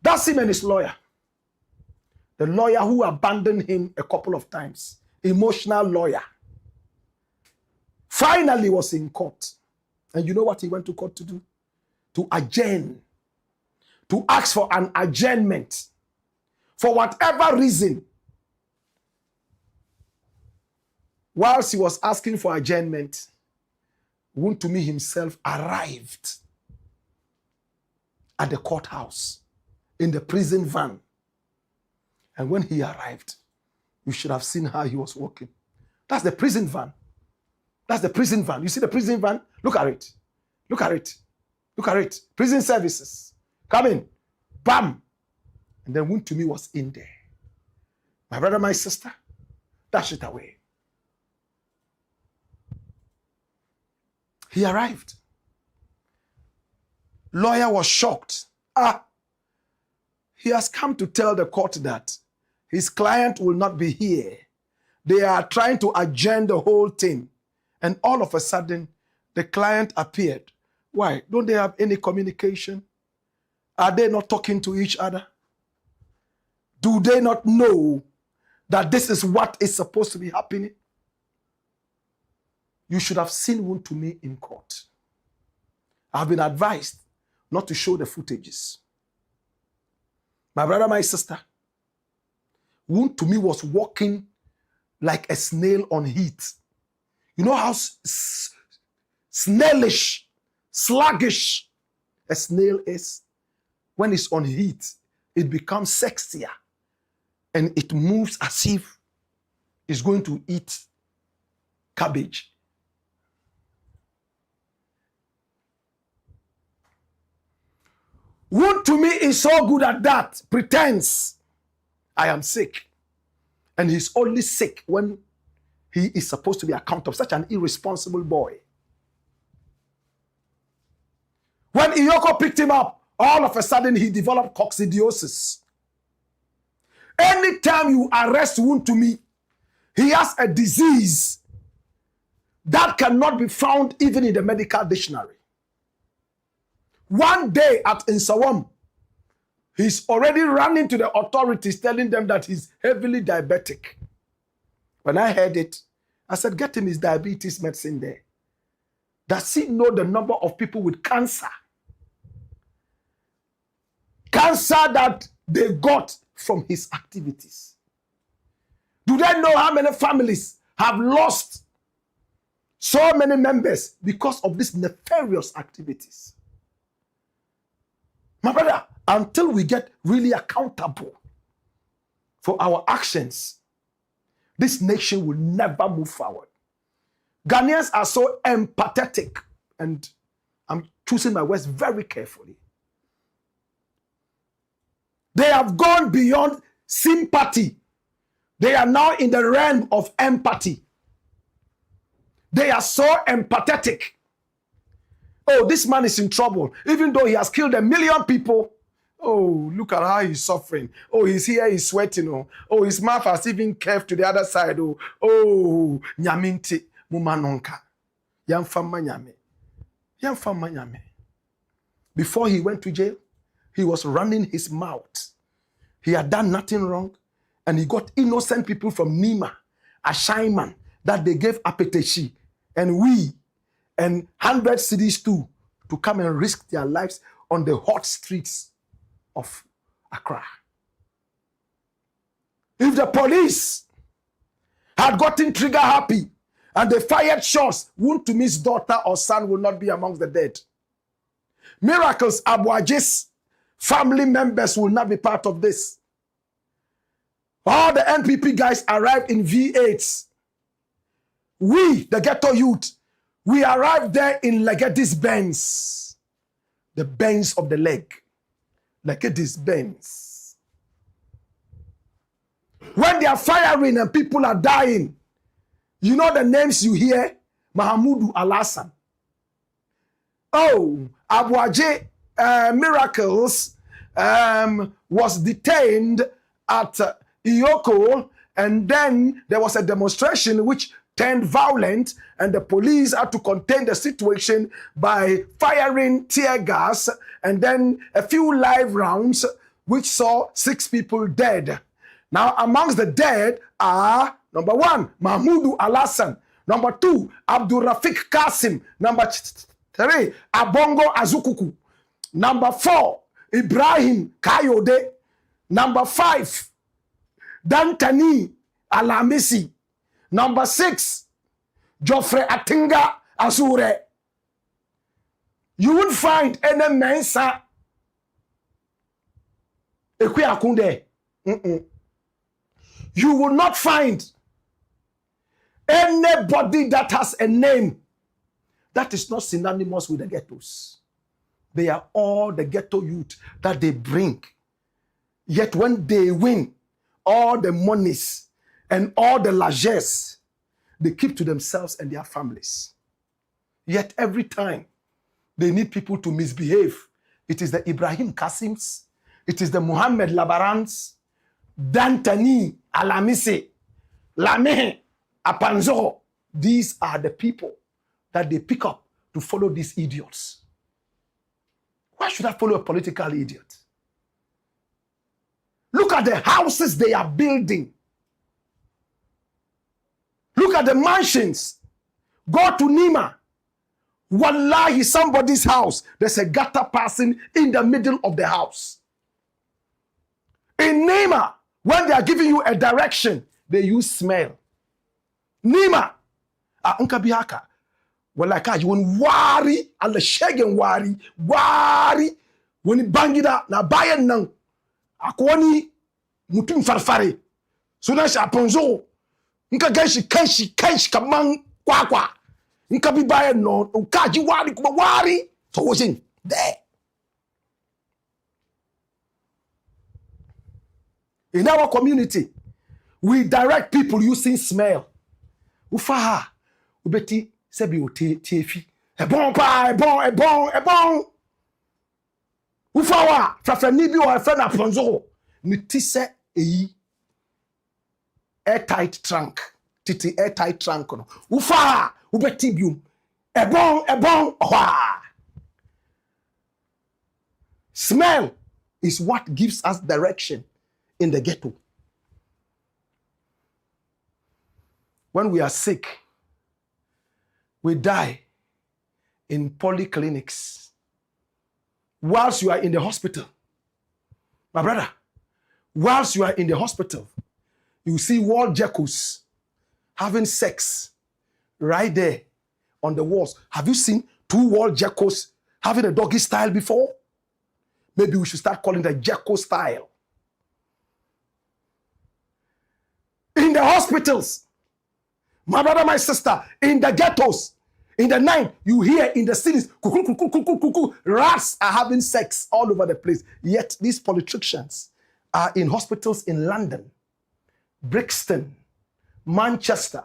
That's him and his lawyer. The lawyer who abandoned him a couple of times. Emotional lawyer. Finally was in court. And you know what he went to court to do? to adjourn, to ask for an adjournment. For whatever reason, whilst he was asking for adjournment, WONTUMI himself arrived at the courthouse in the prison van. And when he arrived, you should have seen how he was walking. That's the prison van. That's the prison van. You see the prison van? Look at it. Look at it. Look at it. Prison services. Come in. Bam. And then WONTUMI was in there. My brother, my sister, dash it away. He arrived. Lawyer was shocked. He has come to tell the court that his client will not be here. They are trying to adjourn the whole thing. And all of a sudden, the client appeared. Why? Don't they have any communication? Are they not talking to each other? Do they not know that this is what is supposed to be happening? You should have seen WONTUMI in court. I've been advised not to show the footages. My brother, my sister, WONTUMI was walking like a snail on heat. You know how snailish, sluggish a snail is? When it's on heat, it becomes sexier and it moves as if it's going to eat cabbage. WONTUMI is so good at that, pretends I am sick. And he's only sick when he is supposed to be accountable. Such an irresponsible boy. When Iyoko picked him up, all of a sudden he developed coccidiosis. Anytime you arrest WONTUMI, he has a disease that cannot be found even in the medical dictionary. One day at Nsawam, he's already running to the authorities telling them that he's heavily diabetic. When I heard it, I said, get him his diabetes medicine there. Does he know the number of people with cancer? Cancer that they got from his activities. Do they know how many families have lost so many members because of these nefarious activities? My brother, until we get really accountable for our actions, this nation will never move forward. Ghanaians are so empathetic, and I'm choosing my words very carefully. They have gone beyond sympathy. They are now in the realm of empathy. They are so empathetic. Oh, this man is in trouble. Even though he has killed 1 million people. Oh, look at how he's suffering. Oh, his hair is sweating. Oh, his mouth has even curved to the other side. Oh, nyaminti mumanonka. Yamfama nyame. Yamfama nyame. Before he went to jail, he was running his mouth. He had done nothing wrong. And he got innocent people from Nima, Ashaiman, that they gave Apeteshi, and we, and 100 cities too, to come and risk their lives on the hot streets of Accra. If the police had gotten trigger happy and they fired shots, WONTUMI's daughter or son will not be amongst the dead. Miracles, ABOAGYE's family members will not be part of this. All the NPP guys arrived in V8s. We, the ghetto youth, we arrived there in Legedi's Benz. The Benz of the leg. Legedi's Benz. When they are firing and people are dying, you know the names you hear? Mahamudu Al-Hassan. Oh, ABOAGYE Miracles was detained at Iyoko, and then there was a demonstration which turned violent, and the police had to contain the situation by firing tear gas and then a few live rounds which saw 6 people dead. Now amongst the dead are, number 1, Mahmoud Al-Hassan, number 2, Abdul Rafiq Kasim, number 3, Abongo Azukuku, Number 4, Ibrahim Kayode. Number 5, Dantani Alamisi. Number 6, Geoffrey Atinga Azure. You won't find any Mensa Ekwe Akunde. You will not find anybody that has a name that is not synonymous with the ghettos. They are all the ghetto youth that they bring. Yet when they win all the monies and all the largesse, they keep to themselves and their families. Yet every time they need people to misbehave, it is the Ibrahim Kasims, it is the Muhammad Labarans, Dantani Alamise, Lamehe, Apanzo. These are the people that they pick up to follow these idiots. Why should I follow a political idiot? Look at the houses they are building. Look at the mansions. Go to Nima. Wallahi, somebody's house, there's a gutter passing in the middle of the house. In Nima, when they are giving you a direction, they use smell. Nima, Unka Bihaka. Wallahi, you want wari, ala shegen wari, when you bang it up, na bayan nang, akwani mutum farfare. So na sha ponzo, nka ganshi kanshi kamang kwa. Nka bi bayan no, ukaji wari kuma wari. So what's in there? In our community, we direct people using smell. Ufaha, ubeti sebi o tefi. Ebon pa, ebon. Ufawa, frafrani bi o efe na ponzo. Ni tise eyi. Airtight trunk. Titi airtight trunk no. Ufaha, ubeti bium. Ebon, Smell is what gives us direction in the ghetto. When we are sick, we die in polyclinics. Whilst you are in the hospital, my brother, whilst you are in the hospital, you see wall geckos having sex right there on the walls. Have you seen 2 wall geckos having a doggy style before? Maybe we should start calling the gecko style. In the hospitals, my brother, my sister, in the ghettos, in the night, you hear in the cities, rats are having sex all over the place. Yet these politicians are in hospitals in London, Brixton, Manchester.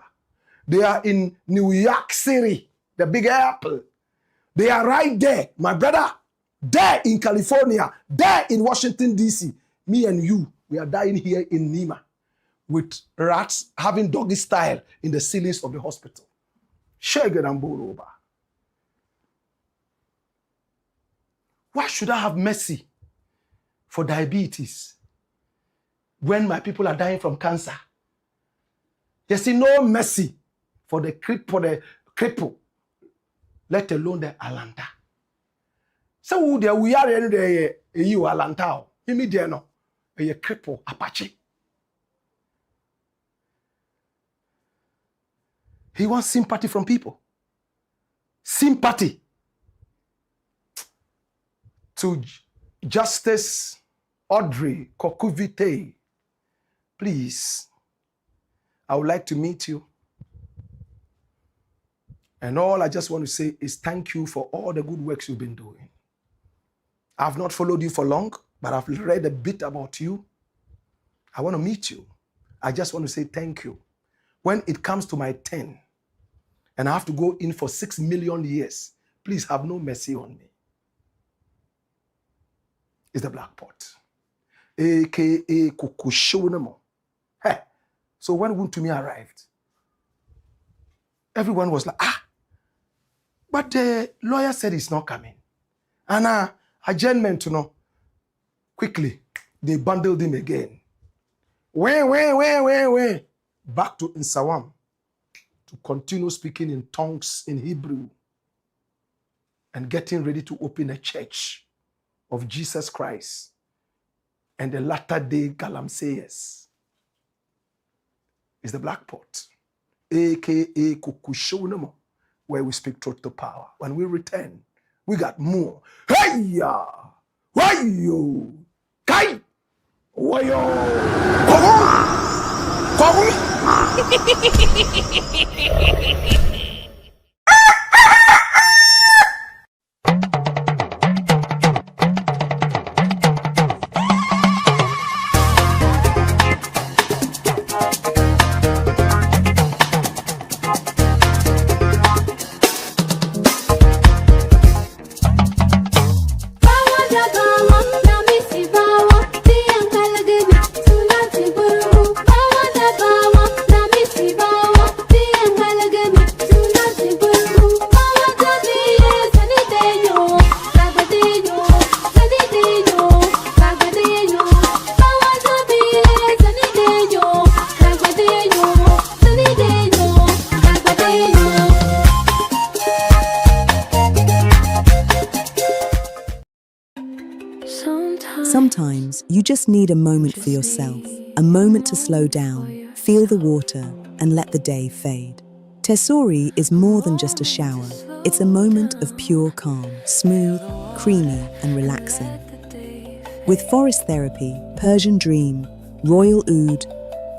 They are in New York City, the Big Apple. They are right there, my brother, there in California, there in Washington, D.C. Me and you, we are dying here in Nima with rats having doggy style in the ceilings of the hospital. Why should I have mercy for diabetes when my people are dying from cancer? You see, no mercy for the cripple, let alone the Alanta. So there we are in the EU Alanta, immediately a cripple Apache. He wants sympathy from people. Sympathy. To Justice Audrey Kokuvite, please, I would like to meet you. And all I just want to say is thank you for all the good works you've been doing. I've not followed you for long, but I've read a bit about you. I want to meet you. I just want to say thank you. When it comes to my 10, and I have to go in for 6 million years, please have no mercy on me. It's the Black Pot, a.k.a. Kukushonemo. Hey, so when WONTUMI arrived, everyone was like, but the lawyer said he's not coming. And adjournment, quickly, they bundled him again. Back to Nsawam to continue speaking in tongues in Hebrew and getting ready to open a church of Jesus Christ and the latter day galamseyers is the Blakk pot, aka Kukushonamo, where we speak truth to power. When we return, we got more. Hey ya! Wayo! Kai! Wayo! Kogu! Sometimes you just need a moment for yourself, a moment to slow down, feel the water, and let the day fade. Tesori is more than just a shower. It's a moment of pure calm, smooth, creamy, and relaxing. With forest therapy, Persian dream, royal oud,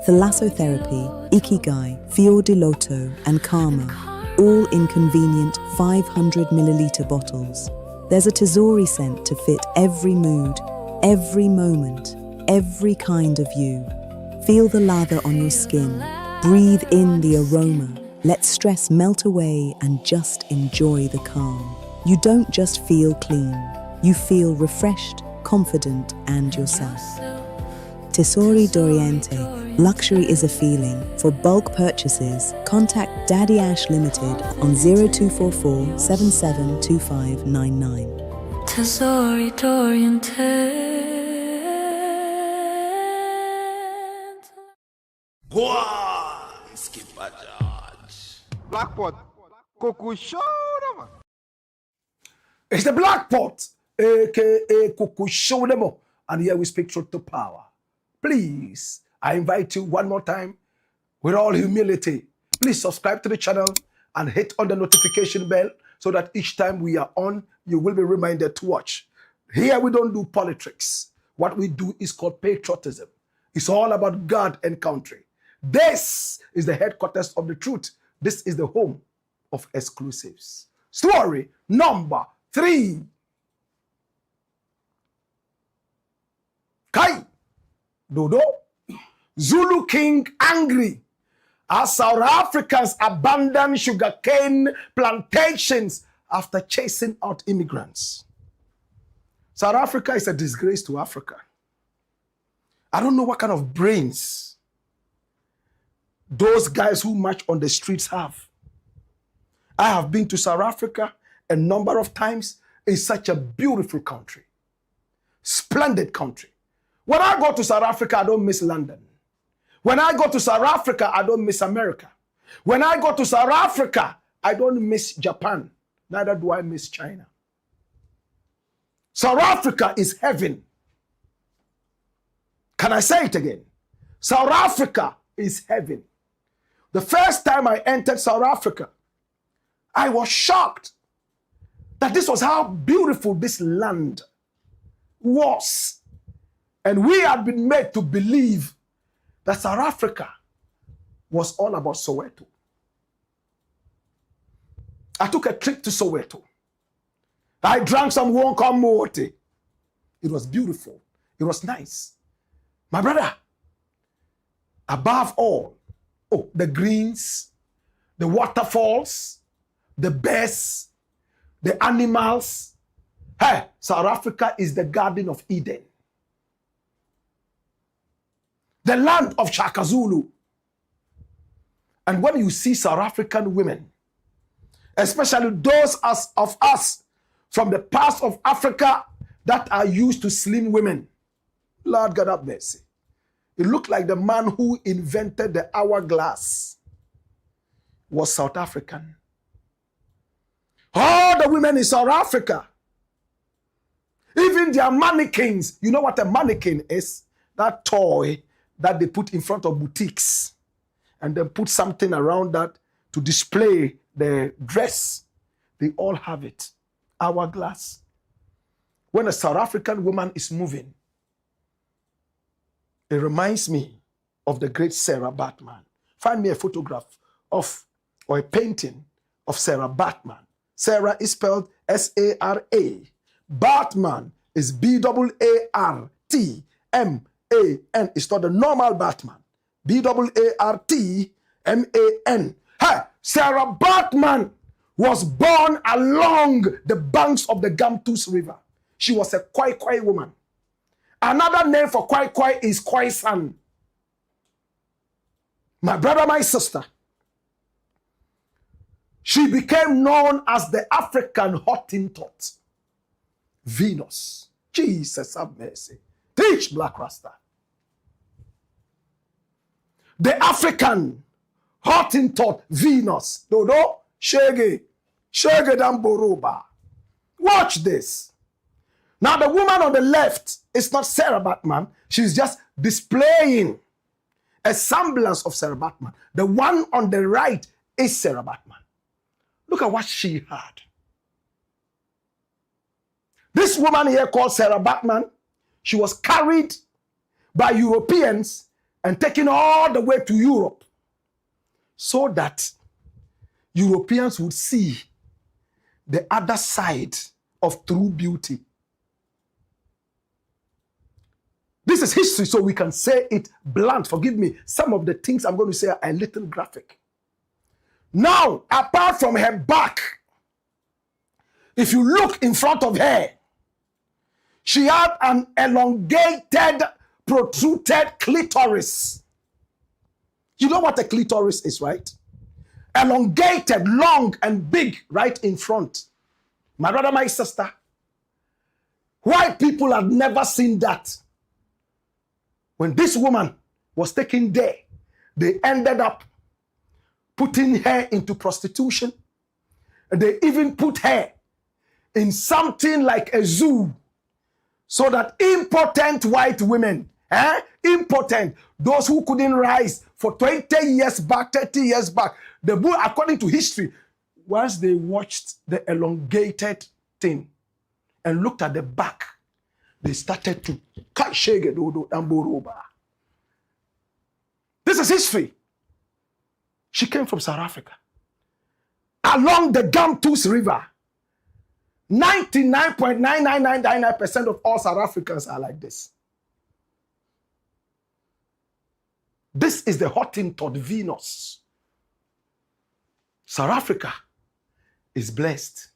thalassotherapy, ikigai, fior di loto, and karma, all in convenient 500 milliliter bottles. There's a Tesori scent to fit every mood, every moment, every kind of you. Feel the lather on your skin. Breathe in the aroma. Let stress melt away and just enjoy the calm. You don't just feel clean. You feel refreshed, confident, and yourself. Tesori d'Oriente. Luxury is a feeling. For bulk purchases, contact Daddy Ash Limited on 0244 772599. Tesori d'Oriente. Blakk pot. Kukushonamo. It's the Blakk pot, aka Kukushonamo, and here we speak truth to power. Please, I invite you one more time, with all humility, please subscribe to the channel and hit on the notification bell so that each time we are on, you will be reminded to watch. Here we don't do politics. What we do is called patriotism. It's all about God and country. This is the headquarters of the truth. This is the home of exclusives. Story number 3. Kai Dodo, Zulu king angry as South Africans abandon sugarcane plantations after chasing out immigrants. South Africa is a disgrace to Africa. I don't know what kind of brains those guys who march on the streets have. I have been to South Africa a number of times. It's such a beautiful country. Splendid country. When I go to South Africa, I don't miss London. When I go to South Africa, I don't miss America. When I go to South Africa, I don't miss Japan. Neither do I miss China. South Africa is heaven. Can I say it again? South Africa is heaven. The first time I entered South Africa, I was shocked that this was how beautiful this land was. And we had been made to believe that South Africa was all about Soweto. I took a trip to Soweto. I drank some Wonkamoti. It was beautiful. It was nice. My brother, above all, the greens, the waterfalls, the birds, the animals. Hey, South Africa is the Garden of Eden. The land of Shaka Zulu. And when you see South African women, especially those of us from the parts of Africa that are used to slim women, Lord God have mercy. It looked like the man who invented the hourglass was South African. All the women in South Africa, Even their mannequins. You know what a mannequin is? That toy that they put in front of boutiques. And then put something around that to display the dress. They all have it. Hourglass. When a South African woman is moving, it reminds me of the great Sarah Baartman. Find me a photograph of, or a painting of Sarah Baartman. Sarah is spelled S-A-R-A. Baartman is B-A-A-R-T-M-A-N. It's not the normal Baartman. B-A-A-R-T-M-A-N. Hey, Sarah Baartman was born along the banks of the Gamtus River. She was a Kwai woman. Another name for Kwai is Khoisan. My brother, my sister. She became known as the African Hottentot. Venus. Jesus have mercy. Teach Blakk Rasta. The African Hottentot Venus. Dodo, Shege Damboroba. Watch this. Now the woman on the left is not Sarah Baartman. She's just displaying a semblance of Sarah Baartman. The one on the right is Sarah Baartman. Look at what she had. This woman here called Sarah Baartman, she was carried by Europeans and taken all the way to Europe so that Europeans would see the other side of true beauty. This is history, so we can say it blunt. Forgive me, some of the things I'm going to say are a little graphic. Now, apart from her back, if you look in front of her, she had an elongated, protruded clitoris. You know what a clitoris is, right? Elongated, long, and big right in front. My brother, my sister, white people have never seen that. When this woman was taken there, they ended up putting her into prostitution. And they even put her in something like a zoo so that impotent white women, impotent, those who couldn't rise for 20 years back, 30 years back, the boy, according to history, once they watched the elongated thing and looked at the back, they started to cut shege dodo amboroba. This is history. She came from South Africa. Along the Gamtus River, 99.99999% of all South Africans are like this. This is the Hottentot Venus. South Africa is blessed.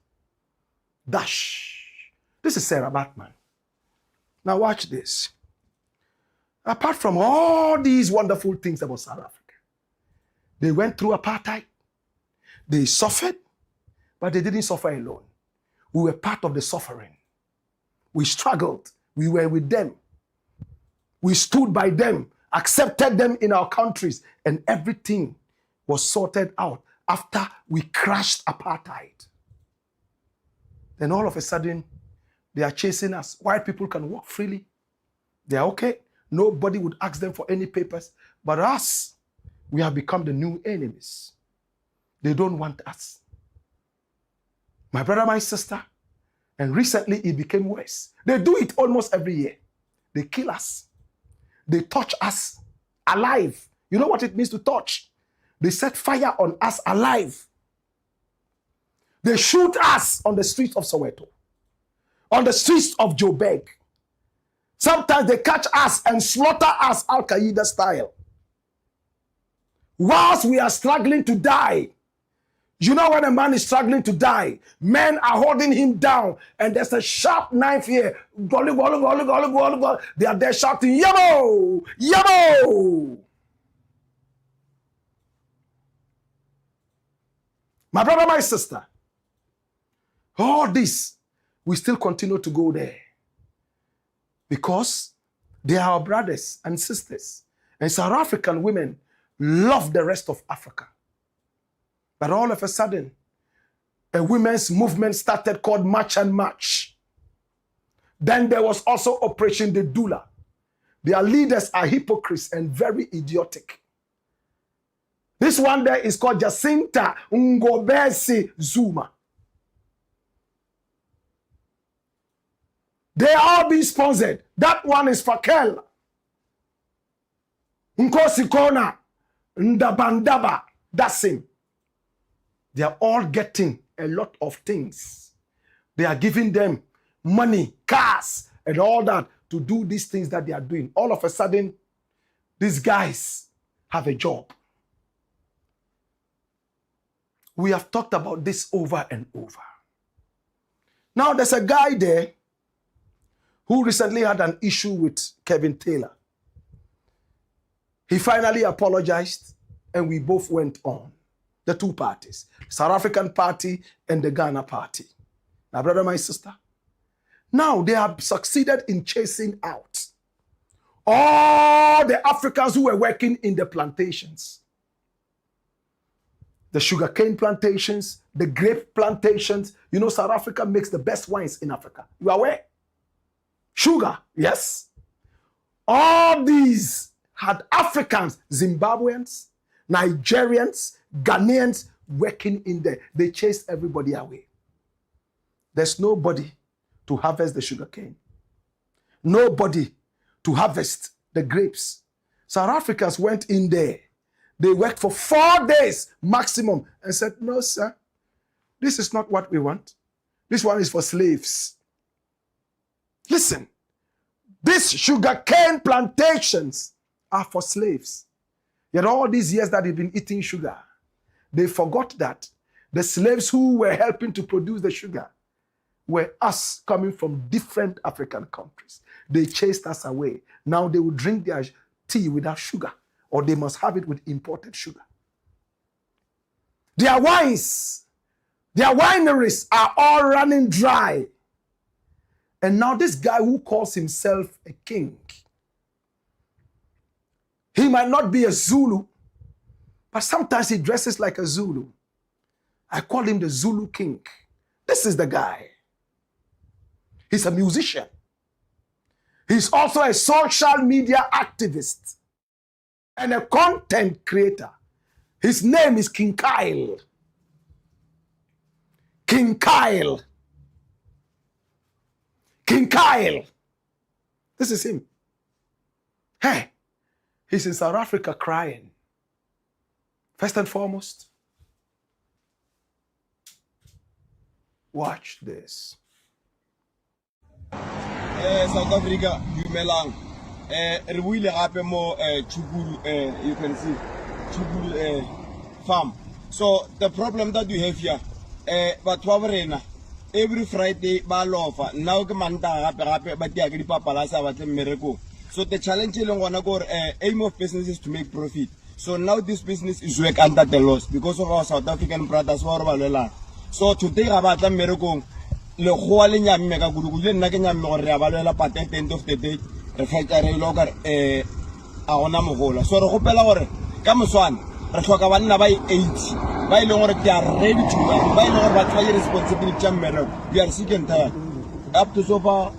Dash. This is Sarah Baartman. Now watch this. Apart from all these wonderful things about South Africa, they went through apartheid. They suffered, but they didn't suffer alone. We were part of the suffering. We struggled. We were with them. We stood by them, accepted them in our countries, and everything was sorted out after we crashed apartheid. Then all of a sudden, they are chasing us. White people can walk freely. They are okay. Nobody would ask them for any papers. But us, we have become the new enemies. They don't want us. My brother, my sister, and recently it became worse. They do it almost every year. They kill us. They touch us alive. You know what it means to touch? They set fire on us alive. They shoot us on the streets of Soweto, on the streets of Joburg. Sometimes they catch us and slaughter us Al-Qaeda style. Whilst we are struggling to die, you know when a man is struggling to die, men are holding him down, and there's a sharp knife here. They are there shouting, Yabo! Yabo! My brother, my sister, all this, we still continue to go there. Because they are our brothers and sisters. And South African women love the rest of Africa. But all of a sudden, a women's movement started called March and March. Then there was also Operation the Dula. Their leaders are hypocrites and very idiotic. This one there is called Jacinta Ngobesi Zuma. They are being sponsored. That one is Fakel. Nkosikona Ndabandaba. That's him. They are all getting a lot of things. They are giving them money, cars, and all that to do these things that they are doing. All of a sudden, these guys have a job. We have talked about this over and over. Now, there's a guy there who recently had an issue with Kevin Taylor. He finally apologized, and we both went on. The two parties, South African party and the Ghana party. My brother, my sister. Now they have succeeded in chasing out all the Africans who were working in the plantations. The sugarcane plantations, the grape plantations. You know, South Africa makes the best wines in Africa. You are aware? Sugar, yes. All these had Africans, Zimbabweans, Nigerians, Ghanaians working in there. They chased everybody away. There's nobody to harvest the sugarcane. Nobody to harvest the grapes. South Africans went in there. They worked for 4 days maximum and said, no, sir, this is not what we want. This one is for slaves. Listen, these sugarcane plantations are for slaves. Yet all these years that they've been eating sugar, they forgot that the slaves who were helping to produce the sugar were us coming from different African countries. They chased us away. Now they will drink their tea without sugar, or they must have it with imported sugar. Their wines, their wineries are all running dry. And now this guy who calls himself a king, he might not be a Zulu, but sometimes he dresses like a Zulu. I call him the Zulu king. This is the guy. He's a musician. He's also a social media activist and a content creator. His name is King Kyle. King Kyle. King Kyle. This is him. Hey, he's in South Africa crying. First and foremost, watch this. South Africa, dumelang. Re buile gape mo Chukuru, you can see Chukuru farm. So the problem that we have here, batho ba borena every Friday ba lofa. Now ke manta gape ba dia ke dipapalasa ba tle mmereko. So the challenge is aim of business is to make profit. So now this business is work under the laws because of our South African brothers. So today about the miracle, le goa le nyamme ka gudu le nna ke nyamme gore re abalela pat at the end of the day re fetsa re loka a ona mogola. So re gopela gore ka moswana re tlhoka banna ba 80 ba ile gore they are ready to work, ba ile gore ba tshwaya responsibility ya mmereko. You are sick and tired up to so far.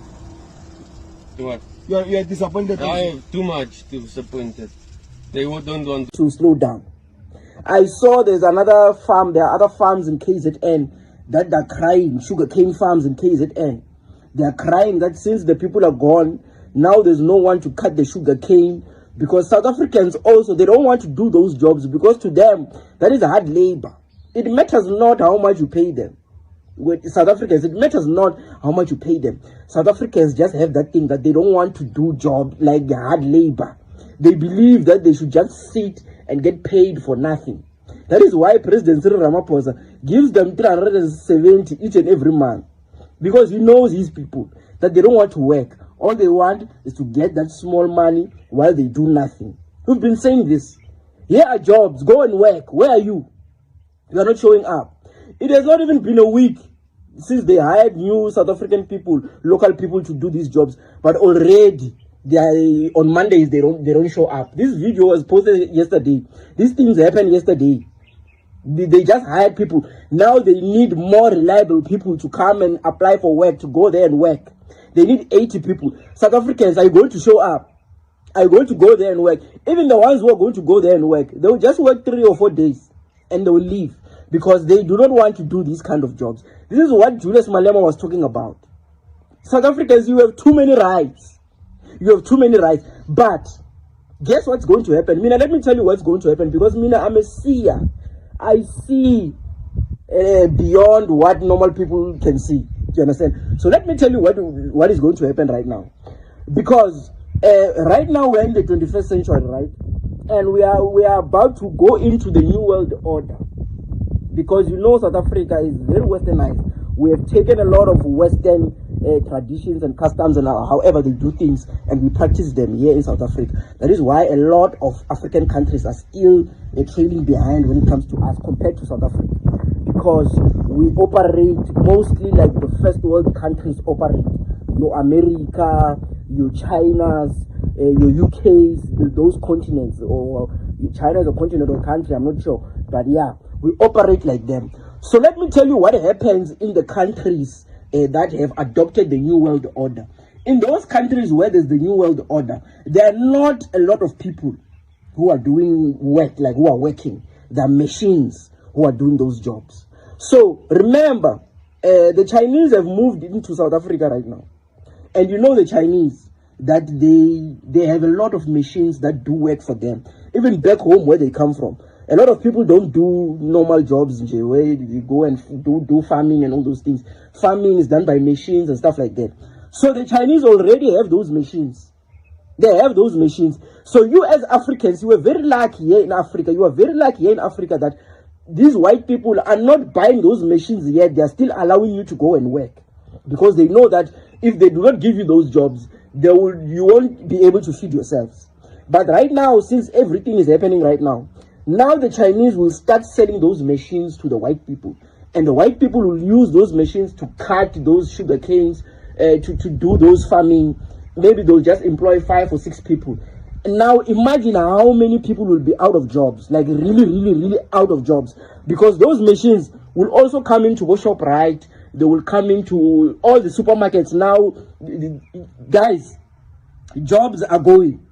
What? You are disappointed. I am too much disappointed. They don't want to slow down. I saw there's another farm, there are other farms in KZN that are crying, sugarcane farms in KZN. They are crying that since the people are gone, now there's no one to cut the sugarcane, because South Africans also, they don't want to do those jobs because to them, that is hard labor. It matters not how much you pay them. With South Africans, it matters not how much you pay them. South Africans just have that thing that they don't want to do jobs like hard labor. They believe that they should just sit and get paid for nothing. That is why President Cyril Ramaphosa gives them 370 each and every month. Because he knows his people, that they don't want to work. All they want is to get that small money while they do nothing. We've been saying this. Here are jobs, go and work. Where are you? You are not showing up. It has not even been a week since they hired new South African people, local people to do these jobs. But already, on Mondays they don't show up. This video was posted yesterday. These things happened yesterday. They just hired people. Now they need more reliable people to come and apply for work, to go there and work. They need 80 people. South Africans are going to show up. Are going to go there and work. Even the ones who are going to go there and work, they will just work 3 or 4 days and they will leave because they do not want to do these kind of jobs. This is what Julius Malema was talking about. South Africans, you have too many rights. You have too many rights. But guess what's going to happen? Mina, let me tell you what's going to happen because Mina, I'm a seer. I see beyond what normal people can see. Do you understand? So let me tell you what is going to happen right now. Because right now we're in the 21st century, right? And we are about to go into the new world order. Because you know South Africa is very westernized. We have taken a lot of Western traditions and customs and however they do things, and we practice them here in South Africa. That is why a lot of African countries are still trailing behind when it comes to us compared to South Africa. Because we operate mostly like the first world countries operate. Your America, your China's, your UK's, those continents, or China is a continent or country, I'm not sure. But yeah, we operate like them. So let me tell you what happens in the countries that have adopted the New World Order. In those countries where there's the New World Order, there are not a lot of people who are doing work, like who are working. There are machines who are doing those jobs. So remember, the Chinese have moved into South Africa right now. And you know the Chinese, that they have a lot of machines that do work for them. Even back home where they come from. A lot of people don't do normal jobs where you go and do farming and all those things. Farming is done by machines and stuff like that. So the Chinese already have those machines. They have those machines. So you as Africans, you are very lucky here in Africa. You are very lucky here in Africa that these white people are not buying those machines yet. They are still allowing you to go and work. Because they know that if they do not give you those jobs, you won't be able to feed yourselves. But right now, since everything is happening right now, now the Chinese will start selling those machines to the white people. And the white people will use those machines to cut those sugar canes, to do those farming. Maybe they'll just employ 5 or 6 people. And now imagine how many people will be out of jobs. Like really, really, really out of jobs. Because those machines will also come into ShopRite. They will come into all the supermarkets now. Guys, jobs are going.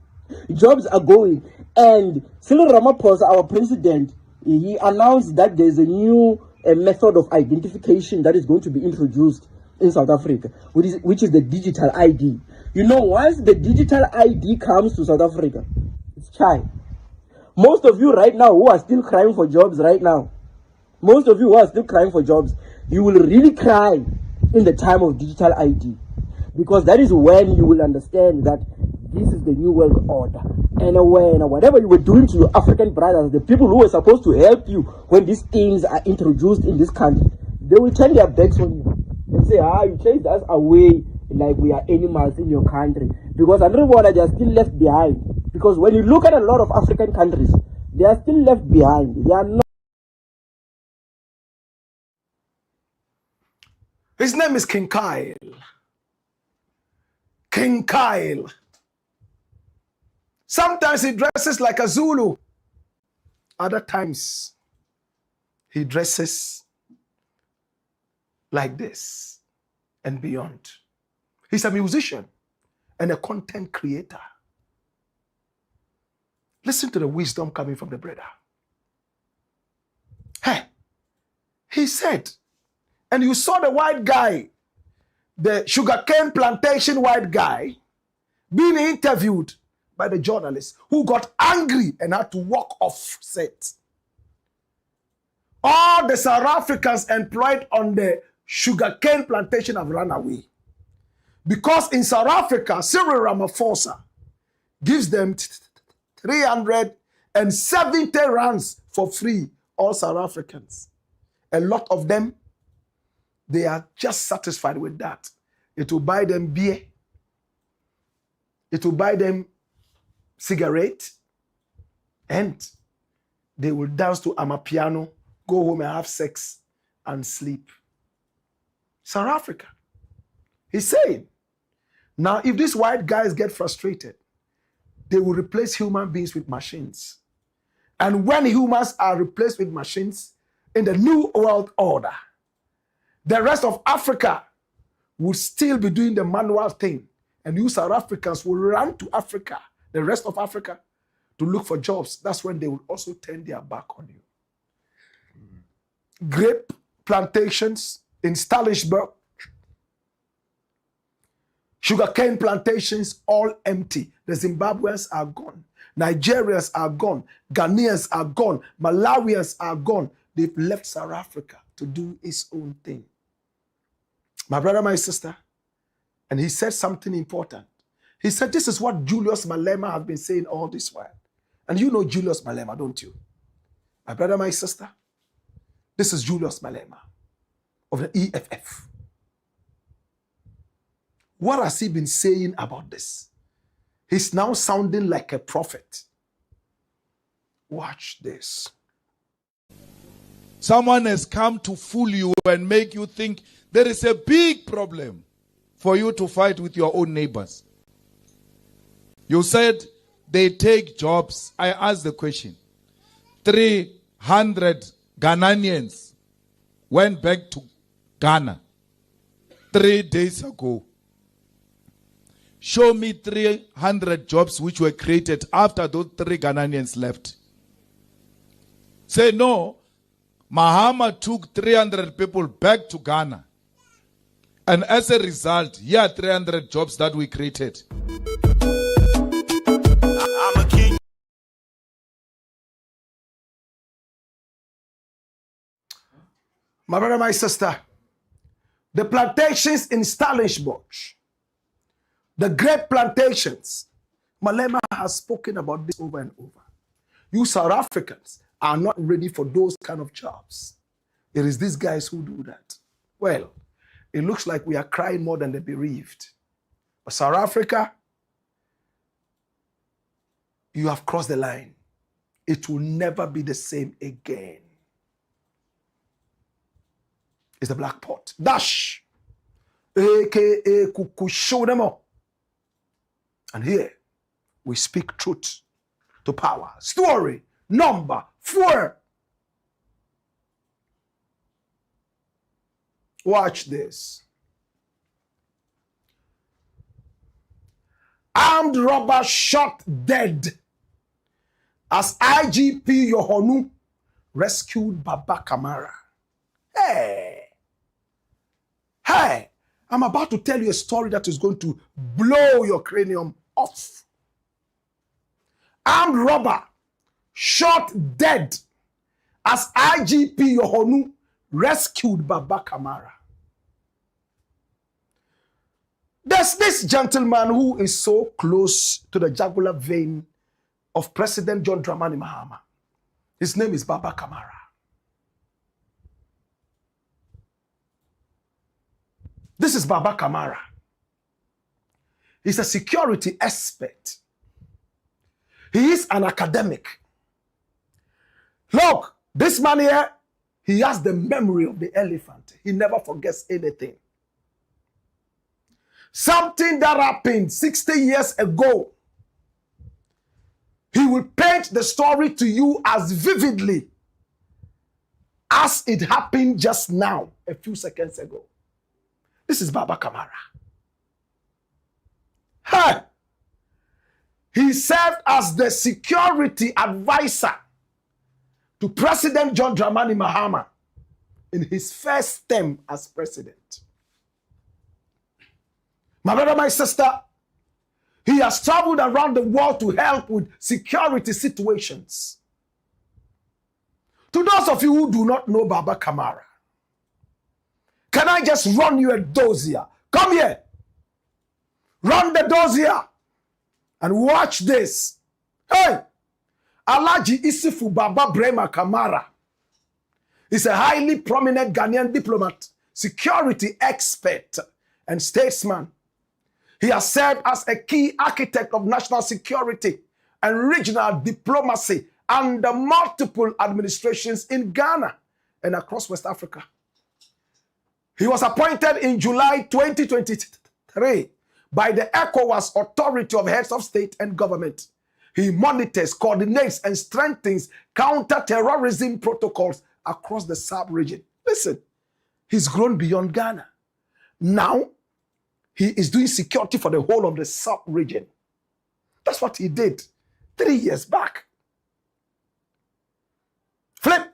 Jobs are going. And Cyril Ramaphosa, our president, he announced that there's a new method of identification that is going to be introduced in South Africa, which is the digital ID. You know, once the digital ID comes to South Africa, it's chai. Most of you right now who are still crying for jobs right now, most of you who are still crying for jobs, you will really cry in the time of digital ID. Because that is when you will understand that this is the new world order. And when whatever you were doing to your African brothers, the people who were supposed to help you when these things are introduced in this country, they will turn their backs on you and say, you chased us away like we are animals in your country. Because everyone they are still left behind. Because when you look at a lot of African countries, they are still left behind. They are not. His name is King Kyle. King Kyle. Sometimes he dresses like a Zulu. Other times, he dresses like this and beyond. He's a musician and a content creator. Listen to the wisdom coming from the brother. Hey, he said, and you saw the white guy, the Sugarcane plantation white guy, being interviewed by the journalist who got angry and had to walk off set. All the South Africans employed on the Sugarcane plantation have run away. Because in South Africa, Cyril Ramaphosa gives them 370 rands for free, all South Africans. A lot of them, they are just satisfied with that. It will buy them beer. It will buy them cigarette, and they will dance to Amapiano, go home and have sex and sleep. South Africa. He's saying, now if these white guys get frustrated, they will replace human beings with machines. And when humans are replaced with machines in the new world order, the rest of Africa will still be doing the manual thing, and you South Africans will run to Africa, the rest of Africa, to look for jobs. That's when they will also turn their back on you. Grape plantations in Stellenbosch, sugarcane plantations, all empty. The Zimbabweans are gone. Nigerians are gone. Ghanaians are gone. Malawians are gone. They've left South Africa to do its own thing. My brother, my sister, and he said something important. He said, this is what Julius Malema has been saying all this while. And you know Julius Malema, don't you? My brother, my sister, this is Julius Malema of the EFF. What has he been saying about this? He's now sounding like a prophet. Watch this. Someone has come to fool you and make you think there is a big problem for you to fight with your own neighbors. You said they take jobs. I asked the question. 300 Ghanaians went back to Ghana 3 days ago. Show me 300 jobs which were created after those 3 Ghanaians left. Say no, Mahama took 300 people back to Ghana. And as a result, here are 300 jobs that we created. I'm a king. My brother, my sister, the plantations in Stellenbosch, the grape plantations, Malema has spoken about this over and over. You South Africans are not ready for those kind of jobs. It is these guys who do that. Well, it looks like we are crying more than the bereaved. But South Africa, you have crossed the line. It will never be the same again. It's the black pot. Dash. AKA Kukushonemo. And here, we speak truth to power. Story number 4. Watch this. Armed robber shot dead as IGP YOHUNO rescued Baba KAMARA. Hey! Hey! I'm about to tell you a story that is going to blow your cranium off. Armed robber shot dead as IGP YOHUNO rescued Baba KAMARA. There's this gentleman who is so close to the jugular vein of President John Dramani Mahama. His name is Baba KAMARA. This is Baba KAMARA. He's a security expert. He is an academic. Look, this man here, he has the memory of the elephant. He never forgets anything. Something that happened 60 years ago, he will paint the story to you as vividly as it happened just now, a few seconds ago. This is Baba KAMARA. Hey! He served as the security advisor to President John Dramani Mahama in his first term as president. My brother, my sister, he has traveled around the world to help with security situations. To those of you who do not know Baba KAMARA, can I just run you a dossier? Come here. Run the dossier and watch this. Hey, Alhaji Isifu Baba Brema KAMARA is a highly prominent Ghanaian diplomat, security expert, and statesman. He has served as a key architect of national security and regional diplomacy under multiple administrations in Ghana and across West Africa. He was appointed in July 2023 by the ECOWAS Authority of Heads of State and Government. He monitors, coordinates, and strengthens counter-terrorism protocols across the sub-region. Listen, he's grown beyond Ghana. Now, He is doing security for the whole of the South region. That's what he did 3 years back. Flip.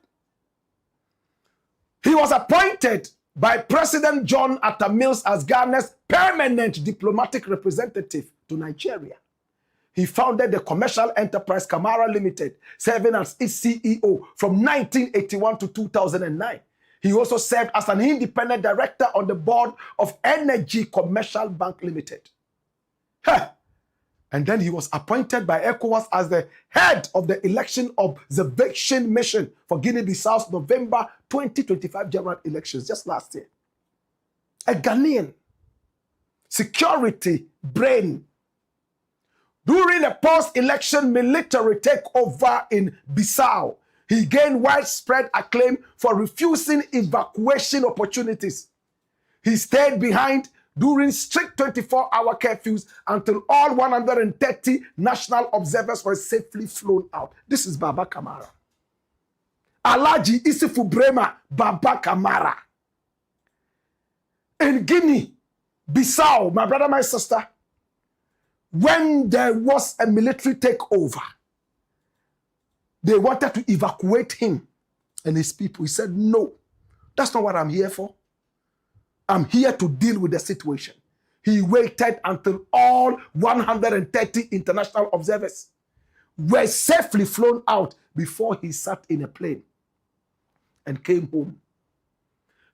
He was appointed by President John Atta Mills as Ghana's permanent diplomatic representative to Nigeria. He founded the commercial enterprise KAMARA Limited, serving as its CEO from 1981 to 2009. He also served as an independent director on the board of Energy Commercial Bank Limited. Huh. And then he was appointed by ECOWAS as the head of the election observation mission for Guinea-Bissau's November 2025 general elections, just last year. A Ghanaian security brain. During a post-election military takeover in Bissau, he gained widespread acclaim for refusing evacuation opportunities. He stayed behind during strict 24-hour curfews until all 130 national observers were safely flown out. This is Baba Kamara. Alhaji Isufu Brema Baba Kamara. In Guinea, Bissau, my brother, my sister, when there was a military takeover, they wanted to evacuate him and his people. He said, no, that's not what I'm here for. I'm here to deal with the situation. He waited until all 130 international observers were safely flown out before he sat in a plane and came home.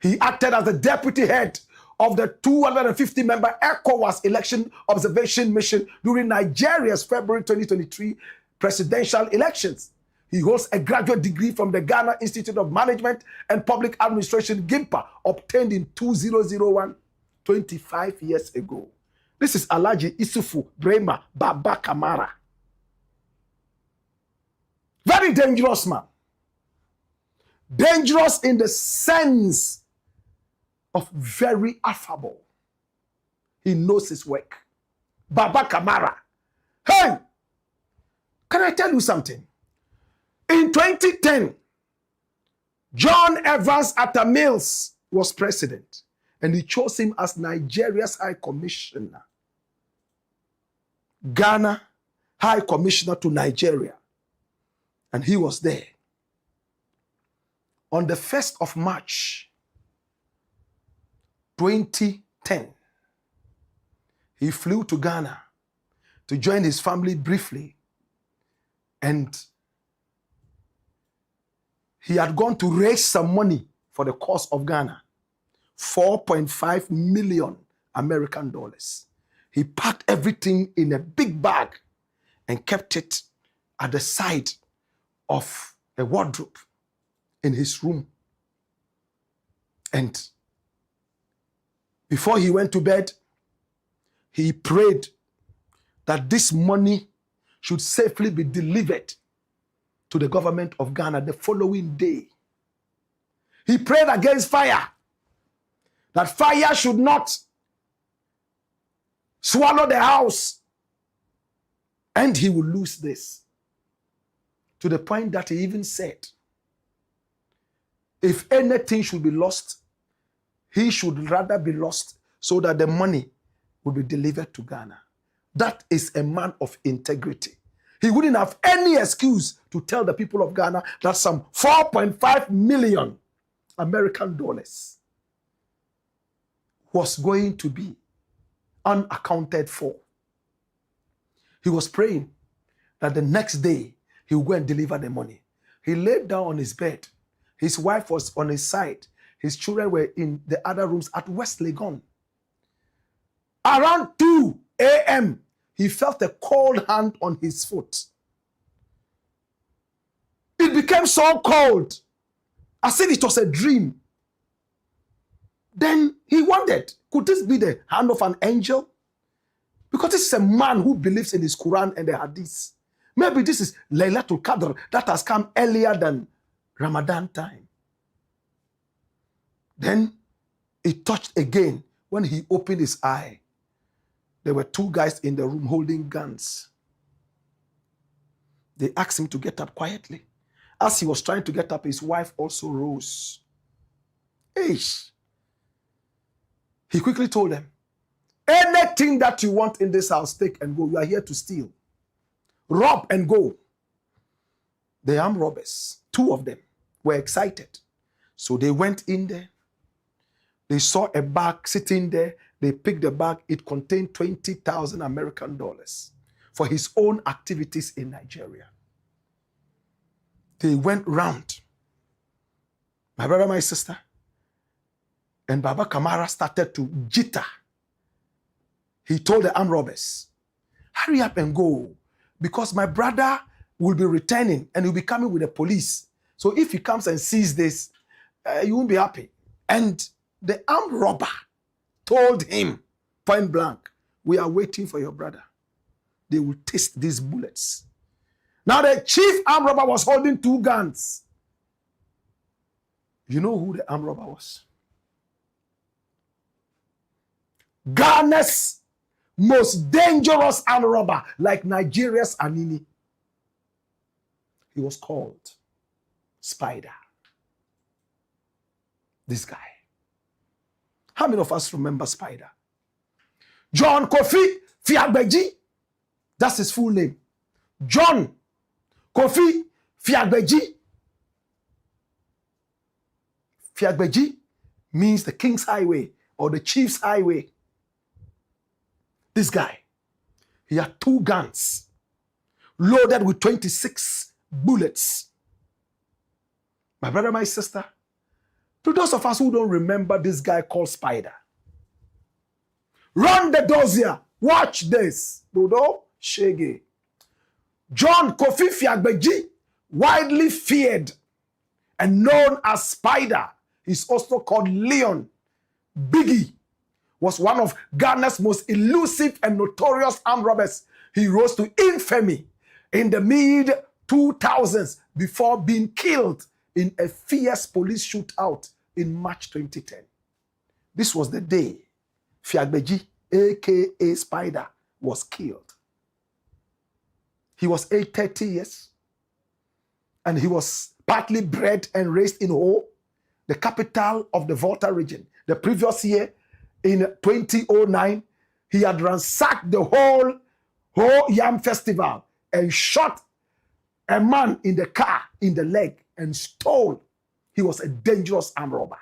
He acted as the deputy head of the 250-member ECOWAS election observation mission during Nigeria's February 2023 presidential elections. He holds a graduate degree from the Ghana Institute of Management and Public Administration, GIMPA, obtained in 2001, 25 years ago. This is Alhaji Isufu Brema Baba Kamara. Very dangerous man. Dangerous in the sense of very affable. He knows his work. Baba Kamara. Hey! Can I tell you something? In 2010, John Evans Atta Mills was president, and he chose him as Nigeria's High Commissioner. Ghana High Commissioner to Nigeria. And he was there. On the 1st of March, 2010, he flew to Ghana to join his family briefly, and he had gone to raise some money for the cause of Ghana, 4.5 million American dollars. He packed everything in a big bag and kept it at the side of a wardrobe in his room. And before he went to bed, he prayed that this money should safely be delivered to the government of Ghana the following day. He prayed against fire, that fire should not swallow the house, and he will lose this. To the point that he even said, if anything should be lost, he should rather be lost so that the money will be delivered to Ghana. That is a man of integrity. He wouldn't have any excuse to tell the people of Ghana that some 4.5 million American dollars was going to be unaccounted for. He was praying that the next day he would go and deliver the money. He laid down on his bed. His wife was on his side. His children were in the other rooms at West Legon. Around 2 a.m., he felt a cold hand on his foot. It became so cold, as if it was a dream. Then he wondered, could this be the hand of an angel? Because this is a man who believes in his Quran and the Hadith. Maybe this is Laylatul Qadr that has come earlier than Ramadan time. Then it touched again when he opened his eye. There were 2 guys in the room holding guns. They asked him to get up quietly. As he was trying to get up, his wife also rose. Eish. He quickly told them, Anything that you want in this house, take and go. You are here to steal. Rob and go. The armed robbers, 2 of them, were excited. So they went in there. They saw a bag sitting there. They picked the bag. It contained 20,000 American dollars for his own activities in Nigeria. They went round. My brother, my sister, and Baba KAMARA started to jitter. He told the armed robbers, hurry up and go, because my brother will be returning and he'll be coming with the police. So if he comes and sees this, you won't be happy. And the armed robber told him, point blank, we are waiting for your brother. They will taste these bullets. Now the chief armed robber was holding 2 guns. You know who the armed robber was? Ghana's most dangerous armed robber, like Nigeria's Anini. He was called Spider. This guy. How many of us remember Spider? John Kofi Fiagbeji. That's his full name. John Kofi Fiagbeji. Fiagbeji means the King's Highway or the Chief's Highway. This guy, he had 2 guns loaded with 26 bullets. My brother, my sister, to those of us who don't remember this guy called Spider, run the dossier. Watch this. Dodo Shege. John Kofi Fiagbeji, widely feared and known as Spider, he's also called Leon Biggie, was one of Ghana's most elusive and notorious armed robbers. He rose to infamy in the mid-2000s before being killed in a fierce police shootout in March 2010. This was the day Fiagbeji, aka Spider, was killed. He was 30 years, and he was partly bred and raised in Ho, the capital of the Volta region. The previous year, in 2009, he had ransacked the whole Ho Yam festival and shot a man in the car in the leg and stole. He was a dangerous armed robber.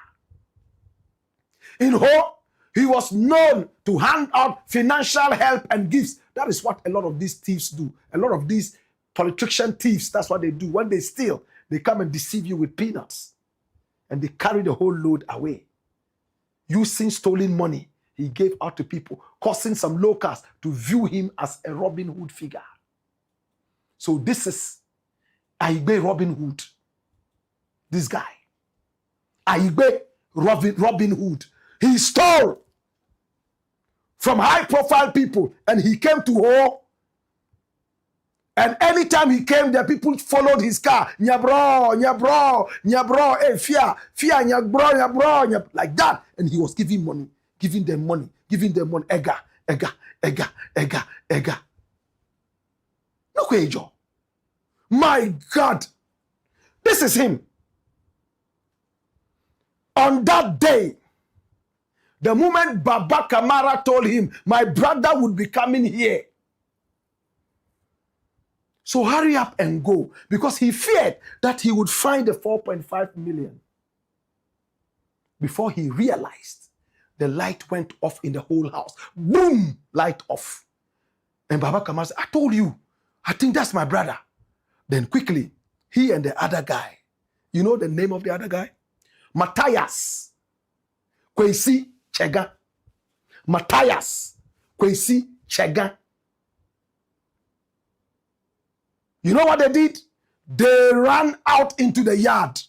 In Ho, he was known to hand out financial help and gifts. That is what a lot of these thieves do. A lot of these politician thieves, that's what they do. When they steal, they come and deceive you with peanuts. And they carry the whole load away. Using stolen money, he gave out to people, causing some locals to view him as a Robin Hood figure. So this is Aigbe Robin Hood. This guy. Aigbe Robin Hood. He stole from high-profile people, and he came to Ho. And anytime he came there, people followed his car. Nyabro, nyabro, nyabro, hey, fear, nyabro, nyabro, like that. And he was giving money, giving them money, ega. Look where Joe. My God, this is him. On that day, the moment Baba KAMARA told him, my brother would be coming here. So hurry up and go, because he feared that he would find the 4.5 million. Before he realized, the light went off in the whole house. Boom, light off. And Baba KAMARA said, I told you, I think that's my brother. Then quickly, he and the other guy, you know the name of the other guy? Matthias Kwesi Chega. Matthias Kwesi Chega. You know what they did? They ran out into the yard.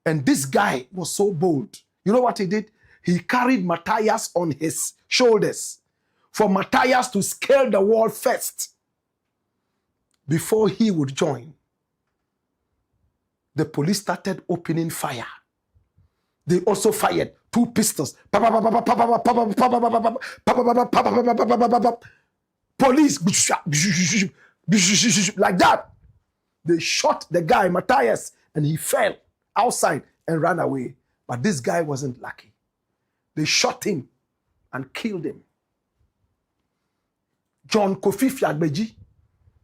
And this guy was so bold. You know what he did? He carried Matthias on his shoulders for Matthias to scale the wall first before he would join. The police started opening fire. They also fired 2 pistols. Police, like that. They shot the guy, Matthias, and he fell outside and ran away. But this guy wasn't lucky. They shot him and killed him. John Kofi Fiagbeji.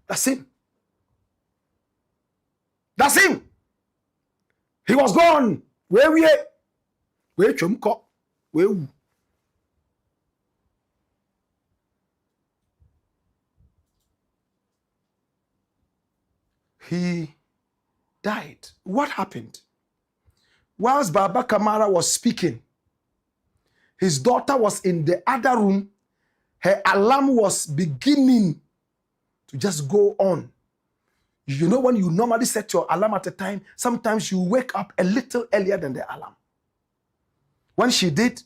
That's him. That's him. He was gone. Where chumko? Where? He died. What happened? Whilst Baba Kamara was speaking, his daughter was in the other room. Her alarm was beginning to just go on. You know, when you normally set your alarm at a time, sometimes you wake up a little earlier than the alarm. When she did,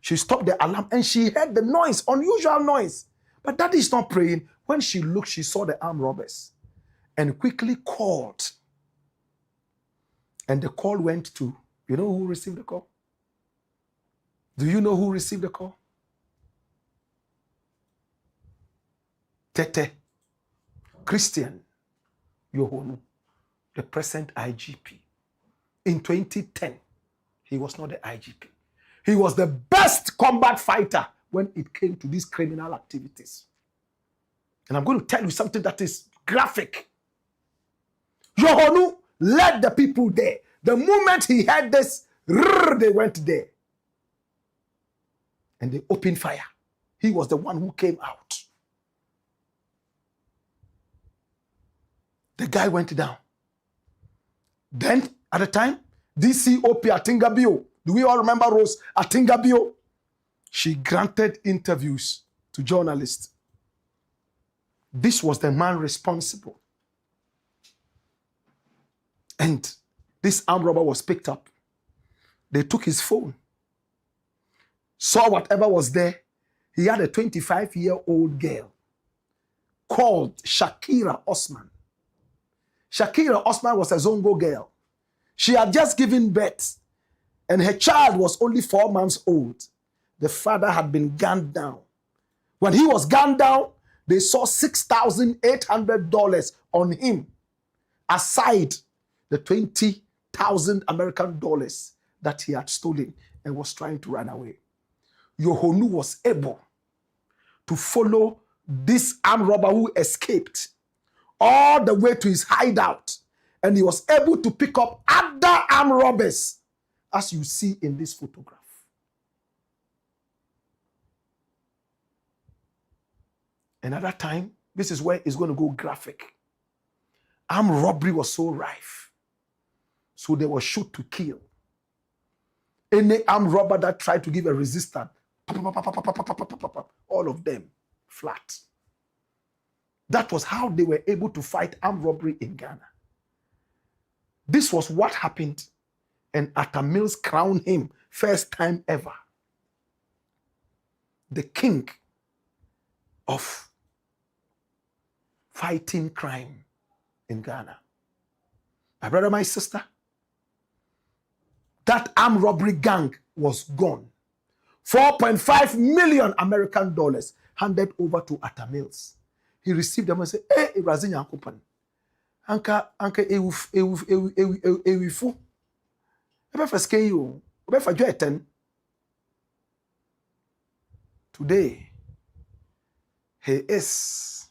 she stopped the alarm and she heard the noise, unusual noise. But Daddy is not praying. When she looked, she saw the armed robbers and quickly called. And the call went to, you know who received the call? Do you know who received the call? Tete, Christian YOHUNO, the present IGP. In 2010, he was not the IGP. He was the best combat fighter when it came to these criminal activities. And I'm going to tell you something that is graphic. YOHUNO led the people there. The moment he heard this, they went there. And they opened fire. He was the one who came out. The guy went down. Then, at the time, DCOP Atingabio, do we all remember Rose Atingabio? She granted interviews to journalists. This was the man responsible. And this armed robber was picked up. They took his phone, saw whatever was there. He had a 25-year-old girl called Shakira Osman. Shakira Osman was a Zongo girl. She had just given birth, and her child was only 4 months old. The father had been gunned down. When he was gunned down, they saw $6,800 on him, aside the 20,000 American dollars that he had stolen and was trying to run away. YOHUNO was able to follow this armed robber who escaped all the way to his hideout, and he was able to pick up other armed robbers, as you see in this photograph. Another time, this is where it's going to go graphic. Armed robbery was so rife, so they were shoot to kill. Any armed robber that tried to give a resistance, all of them flat. That was how they were able to fight armed robbery in Ghana. This was what happened, and Atta Mills crowned him first time ever the king of fighting crime in Ghana. My brother, my sister, that armed robbery gang was gone. 4.5 million American dollars handed over to Atta Mills. He received them and said, "Hey, Brazilian company, anka ewifu, ebe faske you, ebe fajo eten." Today, he is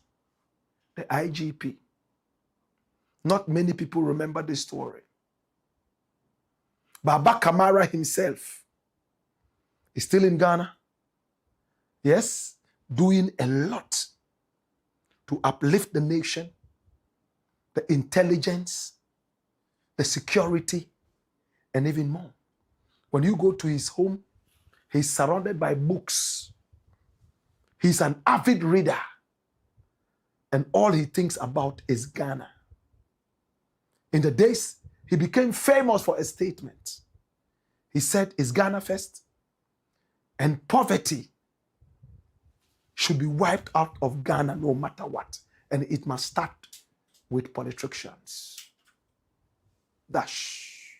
the IGP. Not many people remember this story. Baba Kamara himself is still in Ghana. Yes, doing a lot to uplift the nation, the intelligence, the security, and even more. When you go to his home, he's surrounded by books. He's an avid reader, and all he thinks about is Ghana. In the days, he became famous for a statement. He said, "Is Ghana first? And poverty should be wiped out of Ghana no matter what. And it must start with politicians." Dash.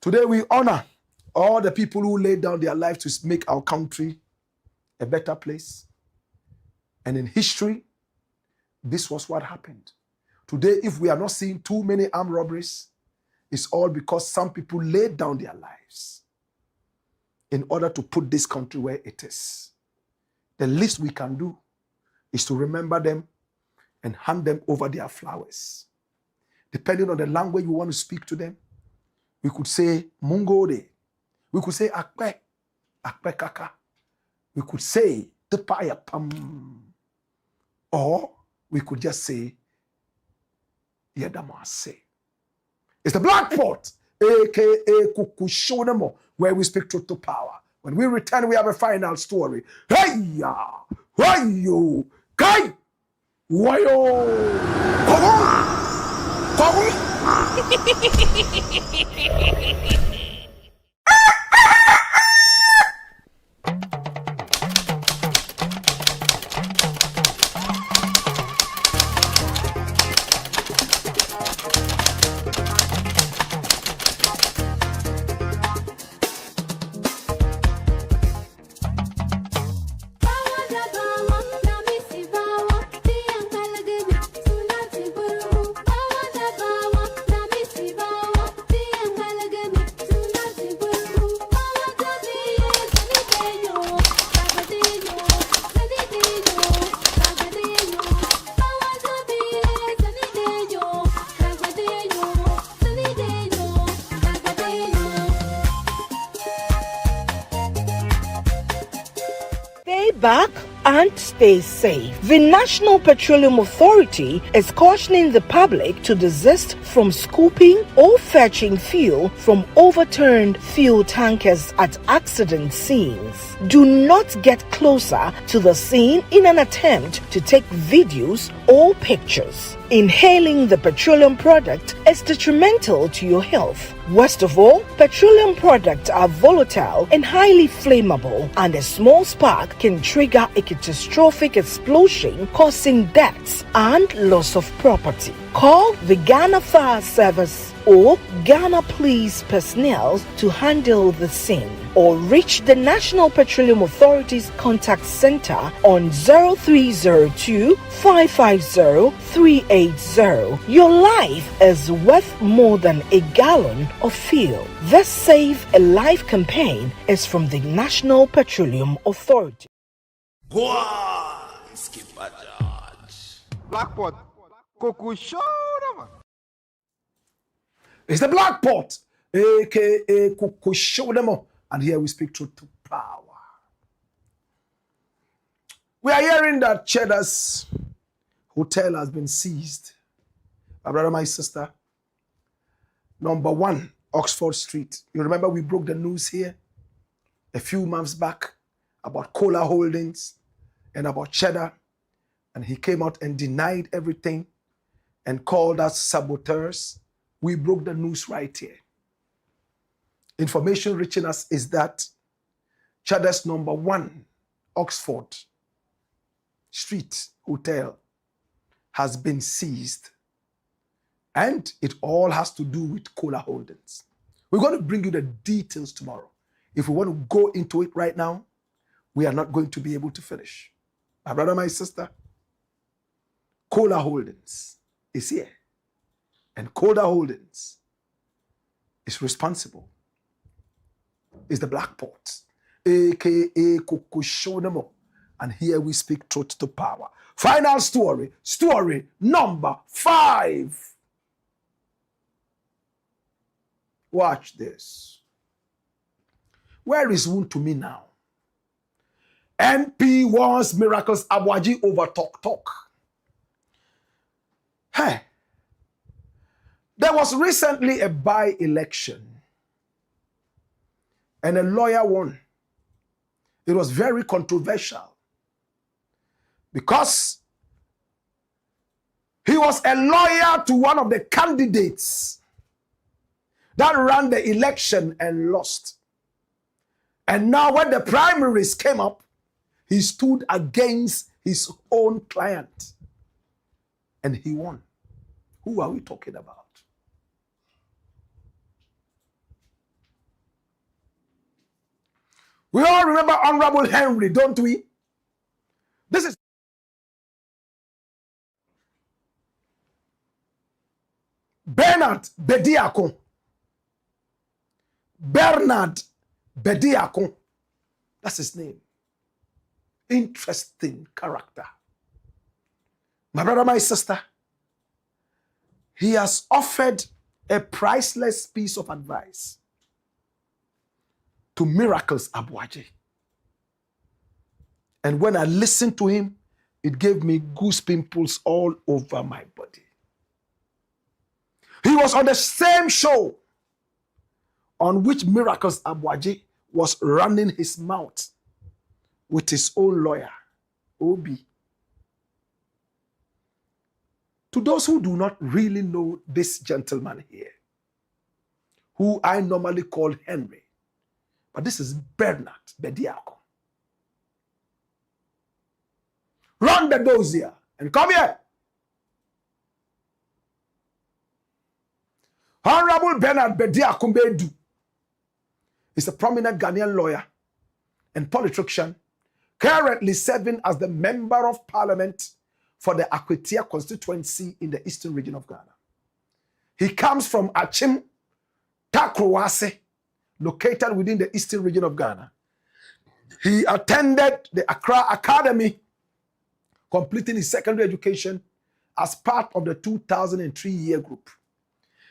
Today we honor all the people who laid down their lives to make our country a better place. And in history, this was what happened. Today, if we are not seeing too many armed robberies, it's all because some people laid down their lives in order to put this country where it is. The least we can do is to remember them and hand them over their flowers. Depending on the language we want to speak to them, we could say Mungode. We could say Akpe, Akpe Kaka. We could say Tepaya Pam. Or we could just say Yedamase. It's the Black Pot, aka Kukushonemo, where we speak truth to power. When we return, we have a final story. Hey ya! Hey yo! Kai! Wayo! Back and stay safe. The National Petroleum Authority is cautioning the public to desist from scooping or fetching fuel from overturned fuel tankers at accident scenes. Do not get closer to the scene in an attempt to take videos or pictures. Inhaling the petroleum product is detrimental to your health. Worst of all, petroleum products are volatile and highly flammable, and a small spark can trigger a catastrophic explosion, causing deaths and loss of property. Call the Ghana Fire Service or Ghana Police personnel to handle the scene, or reach the National Petroleum Authority's contact center on 0302 550 380. Your life is worth more than a gallon of fuel. This Save a Life campaign is from the National Petroleum Authority. Black Pot, Coco Show. It's the Black Pot, aka Kukushodemo, and here we speak truth to power. We are hearing that Cheddar's hotel has been seized. My brother, my sister, number 1, Oxford Street. You remember we broke the news here a few months back about Cola Holdings and about Cheddar, and he came out and denied everything and called us saboteurs. We broke the news right here. Information reaching us is that Cheddar's number 1, Oxford Street Hotel has been seized. And it all has to do with Cola Holdings. We're going to bring you the details tomorrow. If we want to go into it right now, we are not going to be able to finish. My brother, my sister, Cola Holdings is here. And Cola Holdings is responsible. Is the Black Pot, aka Kukushonemo. And here we speak truth to power. Final story. Story number 5. Watch this. Where is WONTUMI now? MP wants miracles ABOAGYE over talk. Hey. There was recently a by-election and a lawyer won. It was very controversial because he was a lawyer to one of the candidates that ran the election and lost. And now when the primaries came up, he stood against his own client and he won. Who are we talking about? We all remember Honorable Henry, don't we? This is Bernard Bediako. That's his name. Interesting character. My brother, my sister, he has offered a priceless piece of advice to Miracles ABOAGYE. And when I listened to him, it gave me goose pimples all over my body. He was on the same show on which Miracles ABOAGYE was running his mouth with his own lawyer, Obi. To those who do not really know this gentleman here, who I normally call Henry, but this is Bernard Bediako. Run the doors here and come here. Honorable Bernard Bediako Bedu is a prominent Ghanaian lawyer and politician currently serving as the Member of Parliament for the Akwetia constituency in the eastern region of Ghana. He comes from Achim Takrowase, located within the eastern region of Ghana. He attended the Accra Academy, completing his secondary education as part of the 2003 year group.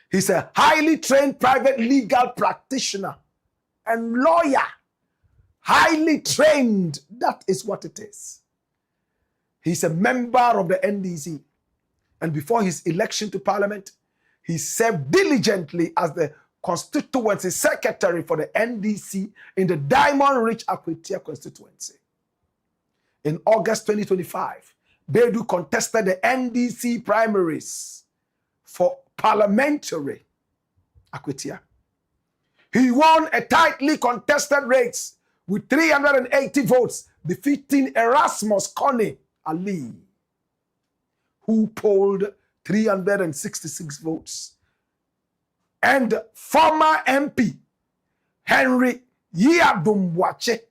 He's a highly trained private legal practitioner and lawyer. Highly trained, that is what it is. He's a member of the NDC. And before his election to parliament, he served diligently as the constituency secretary for the NDC in the Diamond Rich Akwetia constituency. In August 2025, Bedu contested the NDC primaries for parliamentary Akwetia. He won a tightly contested race with 380 votes, defeating Erasmus Connie Ali, who polled 366 votes, and former MP Henry Yiadumbwache,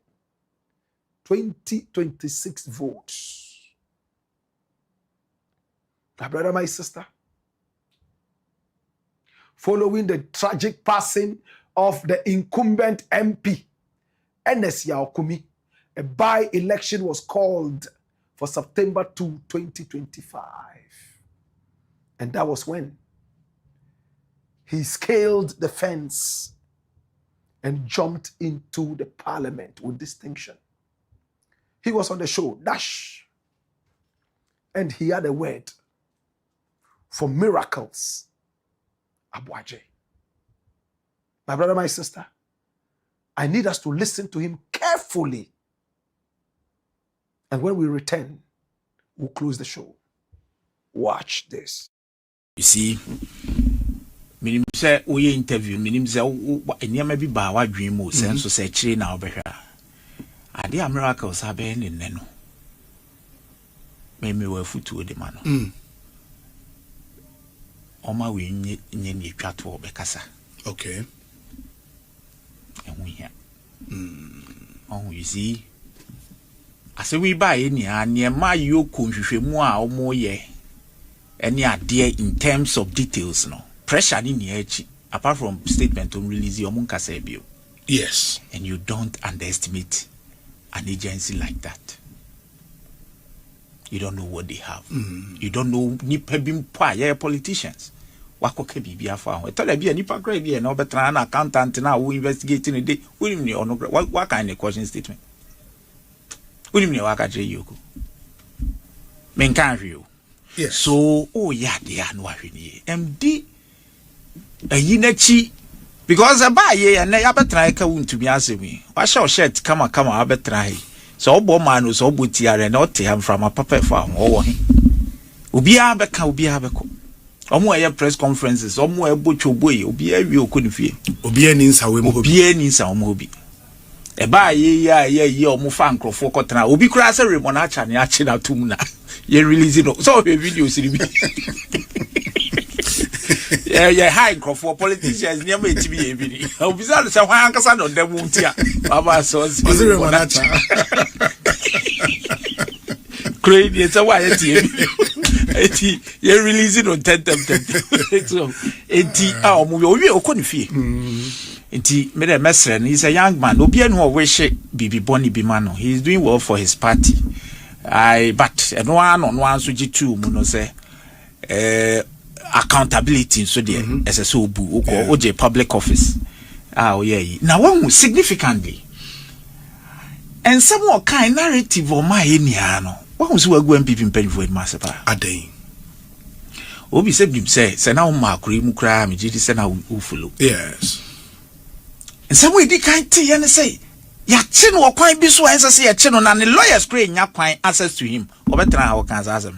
26 votes. My brother, my sister, following the tragic passing of the incumbent MP, Ernest Yaokumi, a by-election was called for September 2, 2025. And that was when he scaled the fence and jumped into the parliament with distinction. He was on the show, Dash, and he had a word for Miracles ABOAGYE. My brother, my sister, I need us to listen to him carefully. And when we return, we'll close the show. Watch this. You see, minim say we interview, minim say anyama bi ba wa dream o sense say chire na obehwa. Ade a Miracles habe ne no. Me wa futu de ma no. Oma we nye ne twato obekasa. Okay. And we here. Oh, you see. I say we buy any near my yoku nhwehwemu a omo ye. Any idea in terms of details no. Pressure in here apart from statement on release your munkasa bio. Yes. And you don't underestimate an agency like that. You don't know what they have. You don't know nipa bimpa ye politicians. Wakoke bibia fa ho tell bia nipa kra bia na obetra na accountant na wo investigating the day we ono what kind of question statement we ni waka je yoko men kan hwe. Yes. So yeah they no ahwe MD ayi na chi because aba ye na ya betra ka wontumi asemi wa show shirt kama abetra he so obo man no so obo tiare na ote am from a papa fa ho wo he obia beko omo aye press conferences omo ebo choboy obi awie okonifie obi ani nsa we mo obi ani nsa omo obi e ba ye omo fa nkrofo kotena obi kura se remon acha ne achi na tum na ye release no so we video siri bi yeah high nkrofo politicians ne ma etibi ye bi ni obi sa se hwan ankasa no dem ntia baba so remon acha crazy so why tie Eti ye releasing on 10. So eti omuwe okoni fie. Enti me the mesre, he's a young man. Obi enu wish bibi boni bi man. He's doing well for his party. But no one so G2 mu no say accountability so there as a so bu oje public office. Yeah. Now one significantly. And some more kind narrative or my eniano. What was we going people in for massacre? Aday. Obi said him say now makuri mukra mi jidi say na ufulu. Yes. And some way di kind tea and say ya chin or quite be so as I say a chin on and the lawyers create ya quite access to him. Or better how can answer.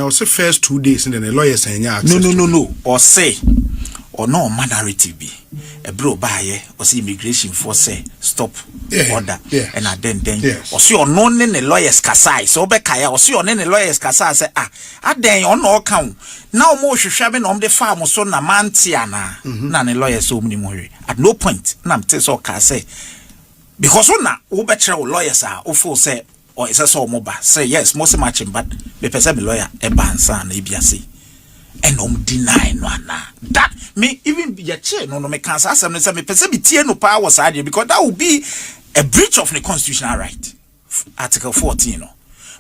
Also first 2 days and then the lawyers saying no. Or say or no man narrative be a bro buy or see immigration force say stop order and then or see or no the lawyers kasai so be kaya or see or the lawyers kasai say then on no count now more shaben on the farm so na mantiana na the lawyers so many more at no point na am so ka say because na wo betre lawyers are ofo say or is so moba say yes most matching but the person lawyer e bansa na ibiase and deny no that me even be a chair no me can say me person be tie no power side because that would be a breach of the constitutional right article 14 no.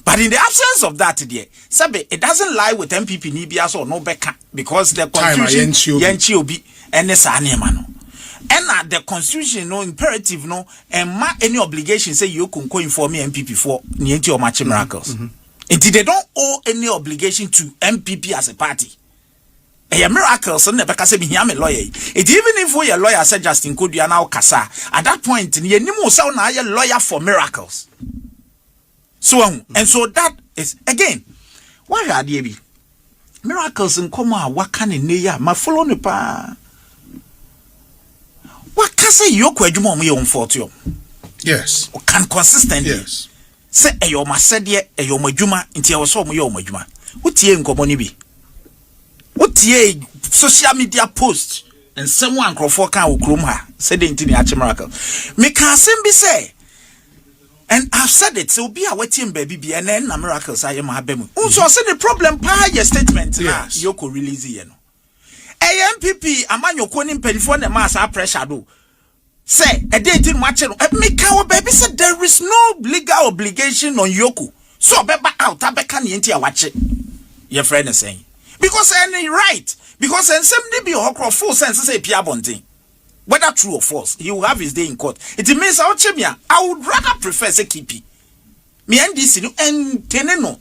But in the absence of that there sabe it doesn't lie with MPP ni bia so no beka because the constitution yenchi obi ene sa anema no and the constitution no imperative no and ma any obligation say you can inform MPP for ni enti o match miracles until they don't owe any obligation to MPP as a party. A miracles and never say me am a lawyer. It even if we a lawyer said Justin could you now kasa at that point ni mo sound na a lawyer for miracles. So and so that is again why are they be miracles in coma what can in neya ma follow ne pa what can say you kwadwuma mo ye on fortune. Yes. O can consistently. Yes. Say eyo ma sede eyo madwuma nti e wo so mo ye o madwuma. Wotie nkomo ni bi. Wotie social media post and someone crofo kan okrom ha say the nti ni ache miracle. Me can be say and I've said it so be a wetin baby bi and na miracles aye ma abemu. Unso say the problem pa your statement na yoko release ye no. MPP amanyoko ni mpelifo na ma sa pressure do. Say a day didn't match it. Make our baby said there is no legal obligation on Yoko. So beba out abeka ni enti watch it. Your friend is saying. Because any right. Because and somebody be a full sense say Pia Bonting. Whether true or false, he will have his day in court. It means I would rather prefer say kipi. Me and this and teneno.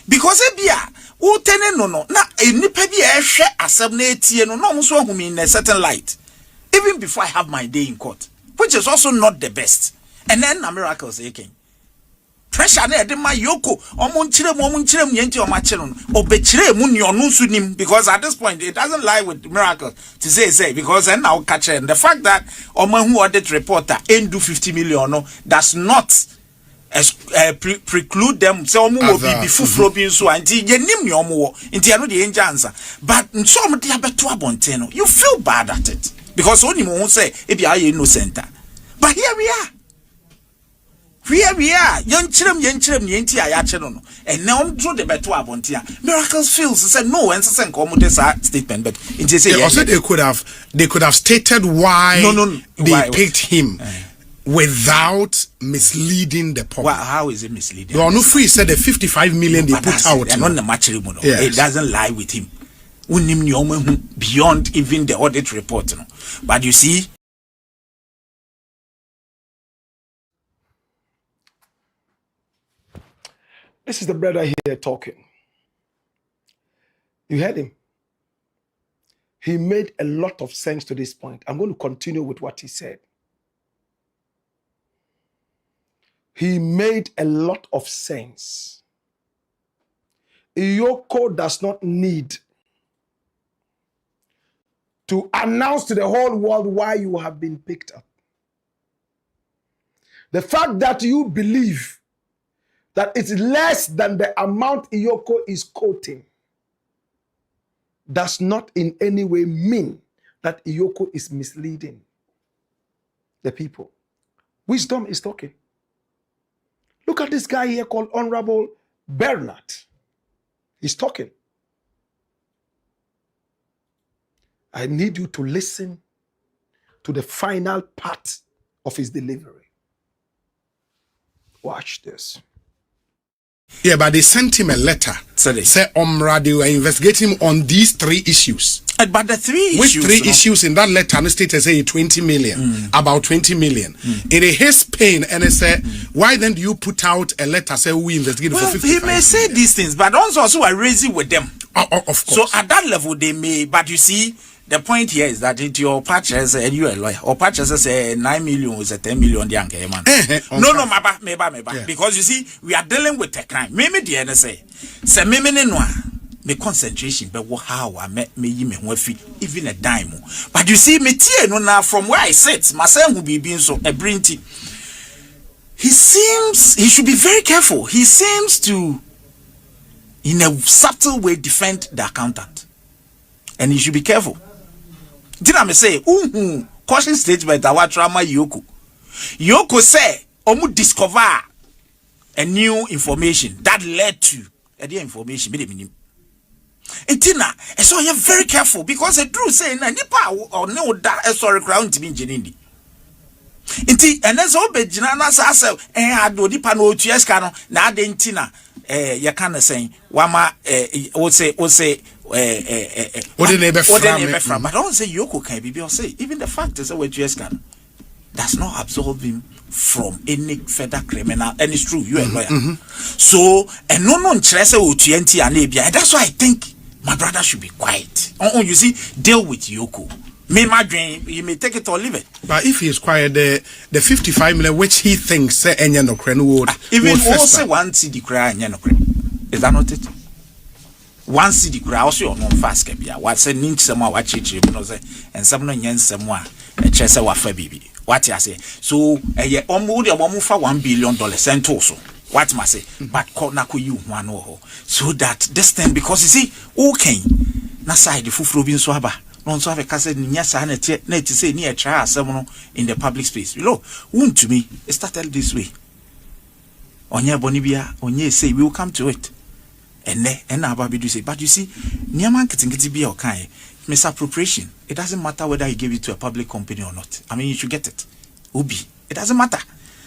Because ebia u teneno no na enipa bi e hwe asem na etie no no so hu me in a certain light. Even before I have my day in court, which is also not the best. And then a miracle say king. Pressure na de ma yoko omunchire yenti omachire no obechire mu ni onu su nim because at this point it doesn't lie with miracle to say because then now catch and the fact that oman who audit reporter do 50 million no does not preclude them say omu will be fufuro bi so anti yenim ni omu wo nti ano de enja answer but so omu de abeto abonten no you feel bad at it because only mo say e be aye innocent but here we are yenchirem yenti ayache no and now draw the beto abontia miracles feels say no and say nko mo this statement but it say also they could have stated why they picked him without misleading the public. Well, how is it misleading? You no free said the 55 million they put out. And on the match it doesn't lie with him. Beyond even the audit report. But you see, this is the brother here talking. You heard him. He made a lot of sense to this point. I'm going to continue with what he said. He made a lot of sense. Yoko does not need to announce to the whole world why you have been picked up. The fact that you believe that it's less than the amount Yoko is quoting does not in any way mean that Yoko is misleading the people. Wisdom is talking. Look at this guy here called Honorable Bernard. He's talking. I need you to listen to the final part of his delivery. Watch this. Yeah, but they sent him a letter. Say Omra, they were investigating him on these 3 issues. But the 3 Which issues. Which 3 issues in that letter? And stated say 20 million, about 20 million. In his pain, and they said, why then do you put out a letter say we investigate for 55 he may say these things, but also are raising with them. Of course. So at that level, they may. But you see, the point here is that it your purchase and you are a lawyer. Or purchase say 9 million was a 10 million young man. No, meba. Yeah. Because you see, we are dealing with a crime. Maybe the NSA. Say maybe no. Me concentration, but how I met me even a dime. But you see, me no now from where I sit, my son will be being so a brinty. He should be very careful. He seems to, in a subtle way, defend the accountant, and he should be careful. Did I say, caution statement our trauma Yoko say, omu discover a new information that led to the information. Etina, so you're very careful because the truth saying na nipa or no that sorry ground to be engineering. Inti and that's all be jinana sa ado nipa no otua ska no na ade ntina ya kana saying wama o say what the neighbor from but don't say Yoko can be say even the fact is that we ska does not absolve him from any further criminal, and it's true, you are a lawyer. So, and no nkyerese otua nti anebia, and that's why I think my brother should be quiet. You see, deal with Yoko. Me my dream, you may take it or leave it. But if he is quiet, the 55 million which he thinks say enya no kre would even also 1 cedi cry enya no kre. Is that not it? 1 cedi cry also no fast kebia. What say ninch sema wa chichi no say and some no nyen sema e chese wa fa bibi. What you say? So ye omu de omu fa $1 billion sent also. What must say? But na ko you one ho. So that this thing because you see okay na side fufuro bi nso aba. No so have kase nya sa na ti say ni e try asem no in the public space. You know, WONTUMI it started this way. Onye boni bia onye say we will come to it. And aba bi do say but you see niam anketingiti bia o kan misappropriation. It doesn't matter whether he gave it to a public company or not. I mean, you should get it. Ubi. It doesn't matter.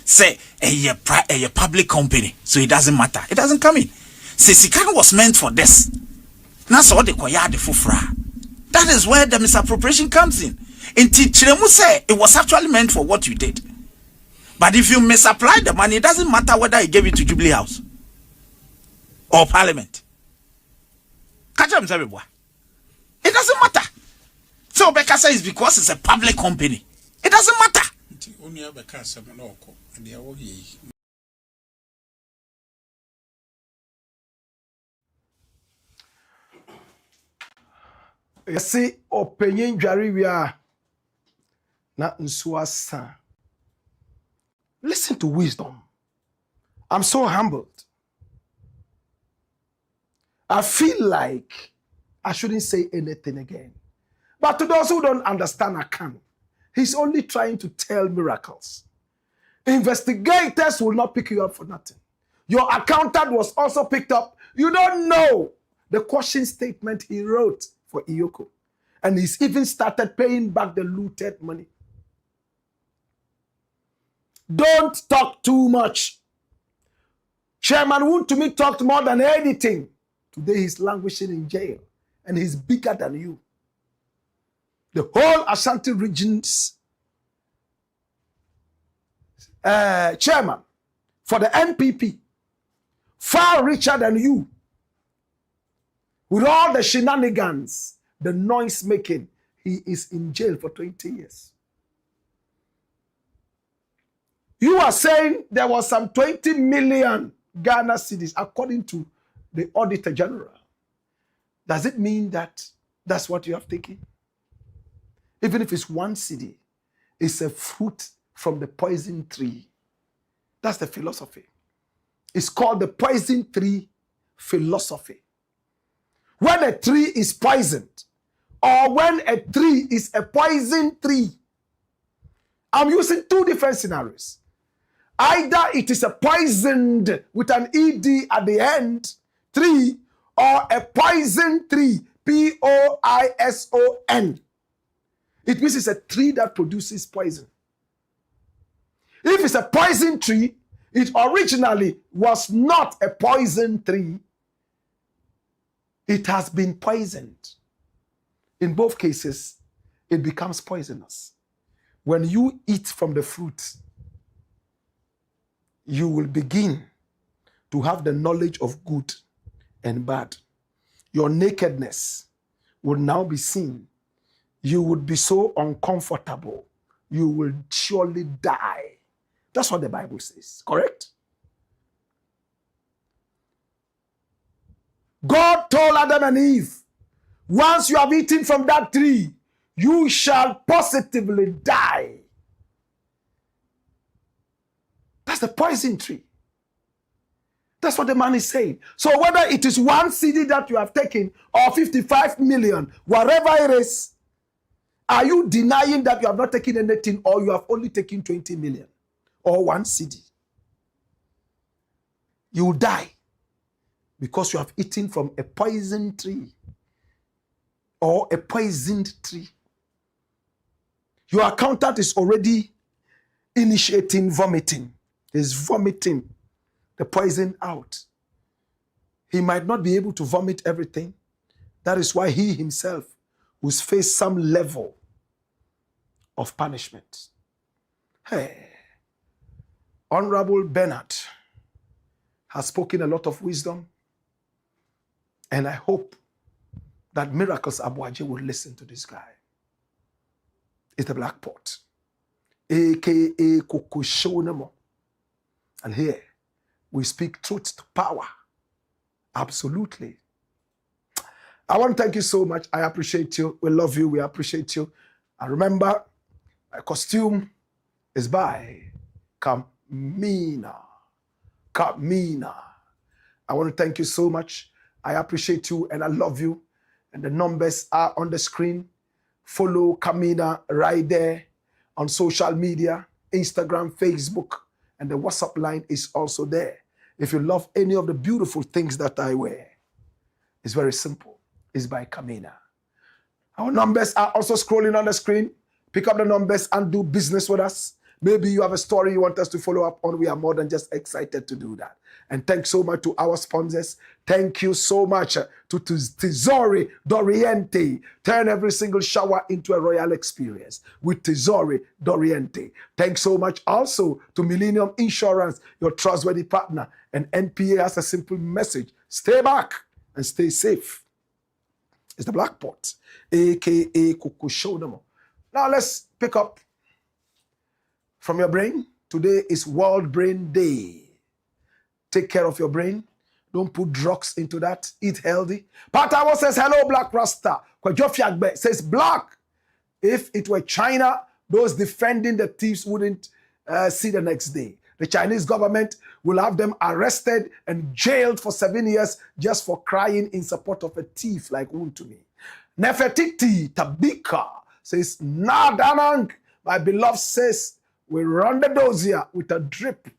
Say a public company, so it doesn't matter. It doesn't come in. Say Sikan was meant for this. That's all the koya the fufra. That is where the misappropriation comes in. In Tichiremu say it was actually meant for what you did. But if you misapply the money, it doesn't matter whether he gave it to Jubilee House or Parliament. Catch up, boy. It doesn't matter. So Bekasa is because it's a public company. It doesn't matter. You see, opinion jari we are na nsuasa. Listen to wisdom. I'm so humbled. I feel like I shouldn't say anything again. But to those who don't understand, I can. He's only trying to tell miracles. Investigators will not pick you up for nothing. Your accountant was also picked up. You don't know the caution statement he wrote for Iyoko. And he's even started paying back the looted money. Don't talk too much. Chairman WONTUMI talked more than anything. Today he's languishing in jail. And he's bigger than you. The whole Ashanti region's chairman for the NPP, far richer than you. With all the shenanigans, the noise making, he is in jail for 20 years. You are saying there was some 20 million Ghana cedis according to the Auditor General. Does it mean that that's what you have taken? Even if it's 1 cedi, it's a fruit from the poison tree. That's the philosophy. It's called the poison tree philosophy. When a tree is poisoned, or when a tree is a poison tree, I'm using 2 different scenarios. Either it is a poisoned with an ED at the end, tree, or a poison tree, P-O-I-S-O-N it means it's a tree that produces poison. If it's a poison tree, it originally was not a poison tree. It has been poisoned. In both cases, it becomes poisonous. When you eat from the fruit, you will begin to have the knowledge of good and bad. Your nakedness will now be seen. You would be so uncomfortable. You will surely die. That's what the Bible says, correct? God told Adam and Eve, once you have eaten from that tree, you shall positively die. That's the poison tree. That's what the man is saying. So whether it is 1 cedi that you have taken or 55 million, whatever it is, are you denying that you have not taken anything or you have only taken 20 million or 1 cedi? You will die because you have eaten from a poison tree or a poisoned tree. Your accountant is already initiating vomiting. He's vomiting the poison out. He might not be able to vomit everything. That is why he himself will face some level of punishment. Hey, Honorable Bernard has spoken a lot of wisdom, and I hope that Miracles ABOAGYE will listen to this guy. It's the Black Pot, aka Kokoshonemo. And here we speak truth to power. Absolutely. I want to thank you so much. I appreciate you. We love you. We appreciate you. And remember, my costume is by Kamina. Kamina. I want to thank you so much. I appreciate you and I love you. And the numbers are on the screen. Follow Kamina right there on social media, Instagram, Facebook, and the WhatsApp line is also there. If you love any of the beautiful things that I wear, it's very simple. It's by Kamina. Our numbers are also scrolling on the screen. Pick up the numbers and do business with us. Maybe you have a story you want us to follow up on. We are more than just excited to do that. And thanks so much to our sponsors. Thank you so much to Tesori Doriente. Turn every single shower into a royal experience with Tesori Doriente. Thanks so much also to Millennium Insurance, your trustworthy partner. And NPA has a simple message. Stay back and stay safe. It's the Black Pot, a.k.a. Kukushonamo. Now let's pick up from your brain. Today is World Brain Day. Take care of your brain. Don't put drugs into that. Eat healthy. Patawo says, hello, Black Rasta. Kwajofiagbe says, Black. If it were China, those defending the thieves wouldn't see the next day. The Chinese government will have them arrested and jailed for 7 years just for crying in support of a thief like WONTUMI. Nefertiti Tabika says, Nadanang, my beloved says, we run the dozier with a drip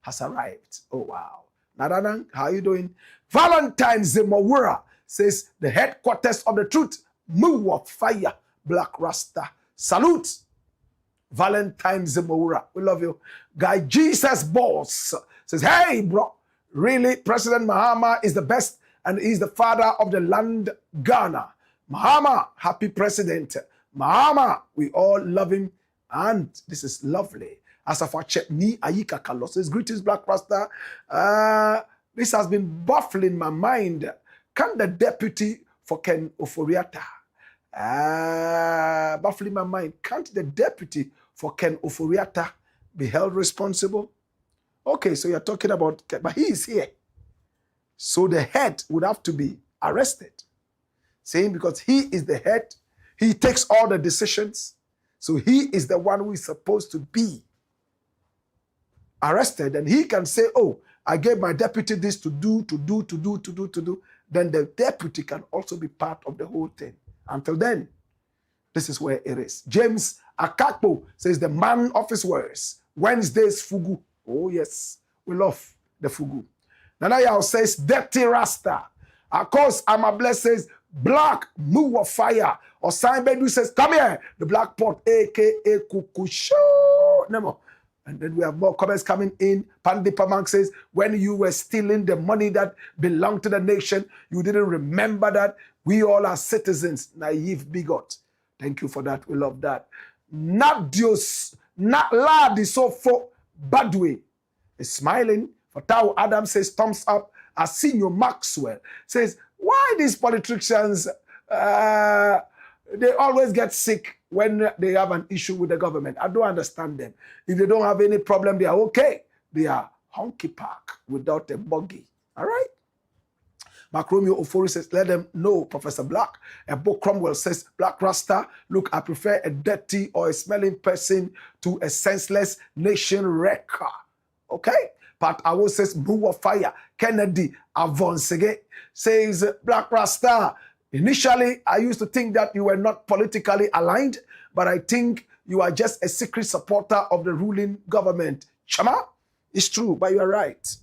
has arrived. Oh, wow. Nadanang, how are you doing? Valentine Zimawura says, the headquarters of the truth, move of fire, Black Rasta. Salute. Valentine Zimawura, we love you. Guy Jesus Boss says, hey, bro, really, President Mahama is the best and he's the father of the land, Ghana. Mahama, happy president. Mahama, we all love him. And this is lovely. As of our Chepni Ayika Carlos says, greetings, Black Rasta. This has been baffling my mind. Can the deputy for Ken Oforiatta? Baffling my mind. Can't the deputy for Ken Oforiatta be held responsible? Okay, so you're talking about, but he is here. So the head would have to be arrested. Saying because he is the head, he takes all the decisions. So he is the one who is supposed to be arrested, and he can say, oh, I gave my deputy this to do. Then the deputy can also be part of the whole thing. Until then, this is where it is. James Akakpo says, the man of his words. Wednesday's fugu. Oh, yes, we love the fugu. Nana Yao says, dirty Rasta. Of course, Amable says, Blakk, move of fire. Or Simon Bedu says, come here. The Black Port, aka Kukusho. No. And then we have more comments coming in. Pandipamank says, when you were stealing the money that belonged to the nation, you didn't remember that we all are citizens. Naive bigot. Thank you for that. We love that. Not Dios, not Ladi Sofo Badwe is smiling. Fatau Adam says, thumbs up. Arsenio Maxwell says, why these politicians, they always get sick when they have an issue with the government? I don't understand them. If they don't have any problem, they are okay. They are honky park without a buggy. All right? Mark Romeo Ofori says, let them know, Professor Blakk. And Bo Cromwell says, Black Rasta, look, I prefer a dirty or a smelling person to a senseless nation wrecker. Okay? Pat Awo says, move of fire. Kennedy Avonsege says, Black Rasta, initially, I used to think that you were not politically aligned, but I think you are just a secret supporter of the ruling government. Chama, it's true, but you are right.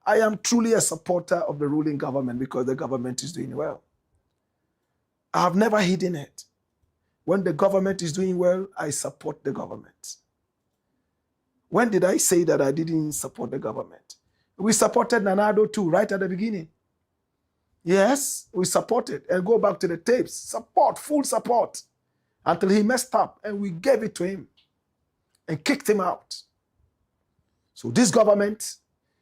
I am truly a supporter of the ruling government because the government is doing well. I have never hidden it. When the government is doing well, I support the government. When did I say that I didn't support the government? We supported Nanado too, right at the beginning. Yes, we supported. And go back to the tapes. Support, full support. Until he messed up and we gave it to him and kicked him out. So this government,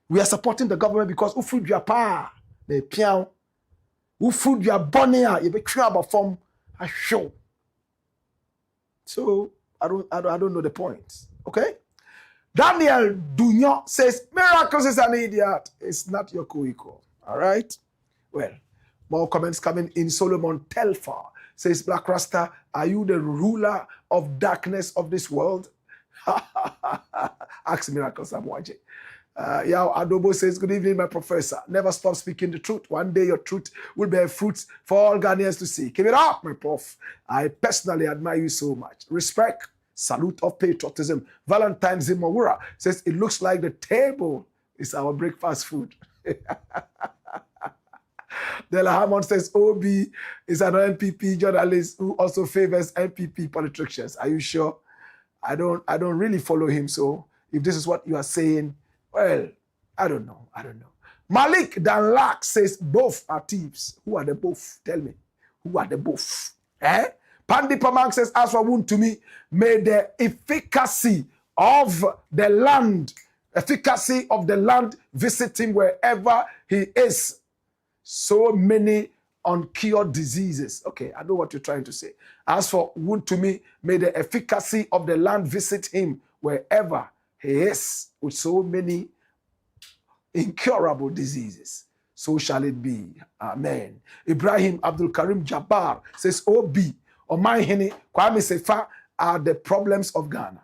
we are supporting the government because who food your pa, the piano, who food your bonia, you be about from a show. So I don't know the point. Okay? Daniel Dunyo says, Miracles is an idiot. It's not your co-equal. All right? Well, more comments coming in. Solomon Telfar says, Black Rasta, are you the ruler of darkness of this world? Ask Miracles ABOAGYE. Yao Adobo says, good evening, my professor. Never stop speaking the truth. One day your truth will bear fruits for all Ghanaians to see. Keep it up, my prof. I personally admire you so much. Respect. Salute of patriotism. Valentine Zimawura says, it looks like the table is our breakfast food. Dela Hammond says, OB is an NPP journalist who also favors NPP politicians. Are you sure? I don't really follow him. So if this is what you are saying, well, I don't know. Malik Danlak says, both are thieves. Who are the both? Tell me. Who are the both? Eh? Pandi Pamank says, as for Wontumi, may the efficacy of the land visit him wherever he is. So many uncured diseases. Okay, I know what you're trying to say. As for Wontumi, may the efficacy of the land visit him wherever he is with so many incurable diseases. So shall it be. Amen. Ibrahim Abdul Karim Jabbar says, OB, Omaihini, Kwame Sefa are the problems of Ghana.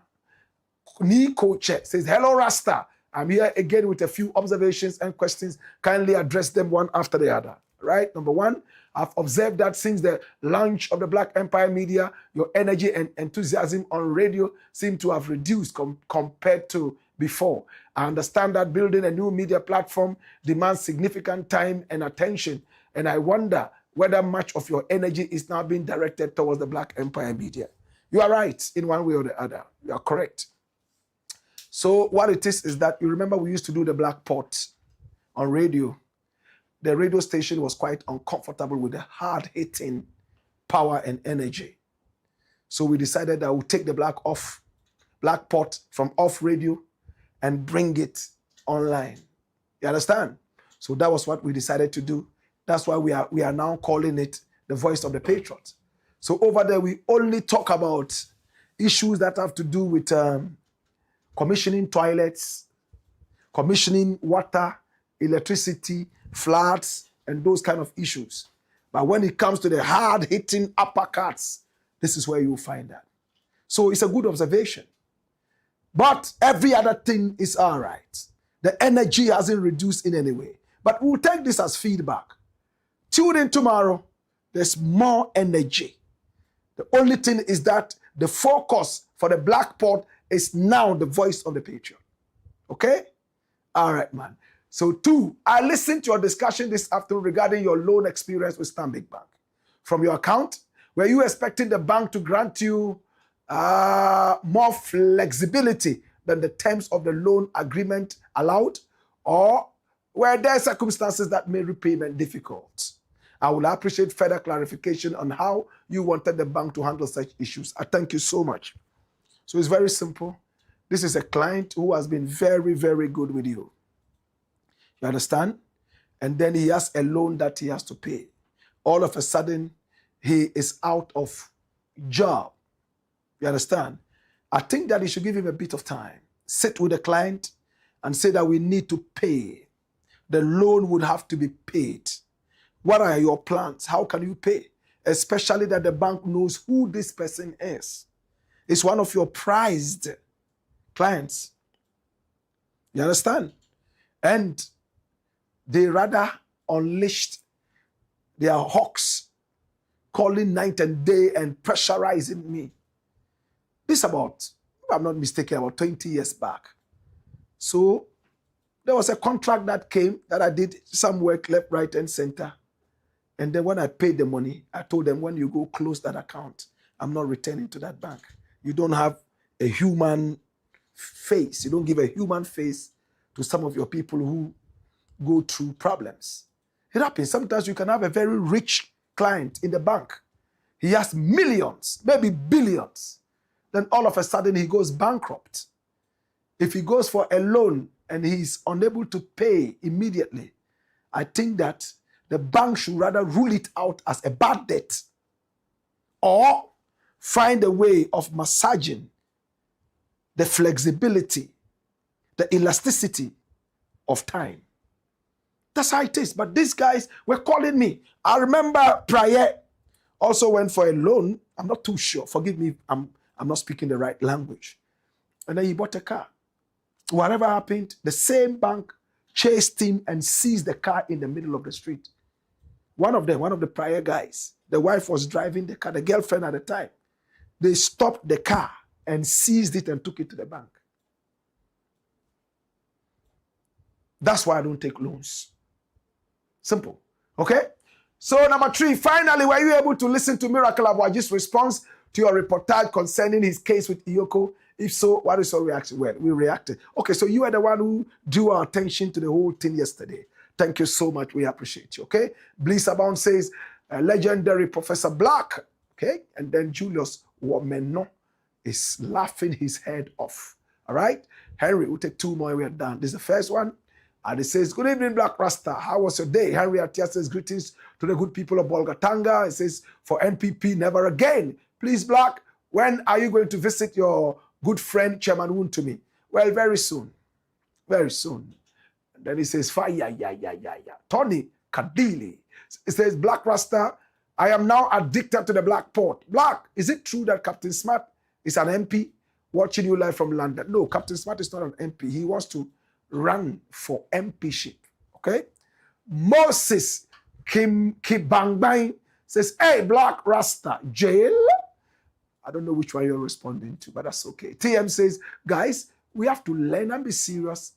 Nico Che says, hello, Rasta. I'm here again with a few observations and questions. Kindly address them one after the other. Right? Number one, I've observed that since the launch of the Black Empire Media, your energy and enthusiasm on radio seem to have reduced compared to before. I understand that building a new media platform demands significant time and attention, and I wonder whether much of your energy is now being directed towards the Black Empire Media. You are right in one way or the other. You are correct. So what it is that you remember we used to do the Black Port on radio. The radio station was quite uncomfortable with the hard-hitting power and energy. So we decided that we'll take the Black Port from off radio and bring it online. You understand? So that was what we decided to do. That's why we are now calling it the Voice of the Patriot. So over there, we only talk about issues that have to do with commissioning toilets, commissioning water, electricity, floods, and those kind of issues. But when it comes to the hard-hitting uppercuts, this is where you'll find that. So it's a good observation. But every other thing is all right. The energy hasn't reduced in any way. But we'll take this as feedback. Tune in tomorrow. There's more energy. The only thing is that the focus for the Black Port is now the Voice of the Patriot. Okay? All right, man. So 2, I listened to your discussion this afternoon regarding your loan experience with Stanbic Bank. From your account, were you expecting the bank to grant you more flexibility than the terms of the loan agreement allowed? Or were there circumstances that made repayment difficult? I would appreciate further clarification on how you wanted the bank to handle such issues. I thank you so much. So it's very simple. This is a client who has been very, very good with you. You understand? And then he has a loan that he has to pay. All of a sudden, he is out of job. You understand? I think that you should give him a bit of time. Sit with the client and say that we need to pay. The loan would have to be paid. What are your plans? How can you pay? Especially that the bank knows who this person is. It's one of your prized clients. You understand? And they rather unleashed their hawks, calling night and day and pressurizing me. This about, if I'm not mistaken, about 20 years back. So there was a contract that came that I did some work left, right, and center. And then when I paid the money, I told them, when you go close that account, I'm not returning to that bank. You don't have a human face. You don't give a human face to some of your people who go through problems. It happens. Sometimes you can have a very rich client in the bank. He has millions, maybe billions. Then all of a sudden he goes bankrupt. If he goes for a loan and he's unable to pay immediately, I think that the bank should rather rule it out as a bad debt or find a way of massaging the flexibility, the elasticity of time. That's how it is. But these guys were calling me. I remember Prior also went for a loan. I'm not too sure. Forgive me, I'm not speaking the right language. And then he bought a car. Whatever happened, the same bank chased him and seized the car in the middle of the street. One of the Prior guys, the wife was driving the car, the girlfriend at the time. They stopped the car and seized it and took it to the bank. That's why I don't take loans. Simple. Okay? So number 3, finally, were you able to listen to Miracle ABOAGYE's response to your reportage concerning his case with Iyoko? If so, what is your reaction? Well, we reacted. Okay, so you are the one who drew our attention to the whole thing yesterday. Thank you so much. We appreciate you. Okay? Bliss Abound says, legendary Professor Blakk. Okay? And then Julius Womeno is laughing his head off. All right? Henry, we'll take 2 more and we are done. This is the first one. And it says, good evening, Blakk Rasta. How was your day? Henry Atia says, greetings to the good people of Bolgatanga. It says, for NPP, never again. Please, Blakk, when are you going to visit your good friend, Chairman WONTUMI? Well, very soon. Very soon. And then he says, fire. Tony Kadili. It says, Blakk Rasta, I am now addicted to the Black Port. Blakk, is it true that Captain Smart is an MP watching you live from London? No, Captain Smart is not an MP. He wants to run for MPship. Okay? Moses Kibangbang says, hey, Blakk Rasta, jail? I don't know which one you're responding to, but that's okay. TM says, guys, we have to learn and be serious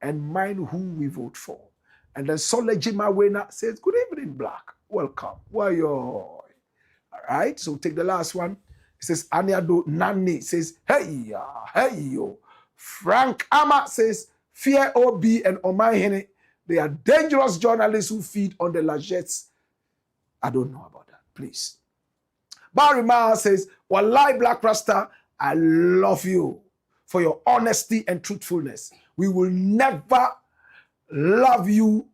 and mind who we vote for. And then Solejima Wena says, good evening, Blakk. Welcome. Why you? All right, so take the last one. It says, Aniado Nani says, hey yo. Frank Ama says, Fear OB and Omahene, they are dangerous journalists who feed on the largesse. I don't know about that, please. Barry Ma says, Wallahi Blakk Rasta, I love you for your honesty and truthfulness. We will never love you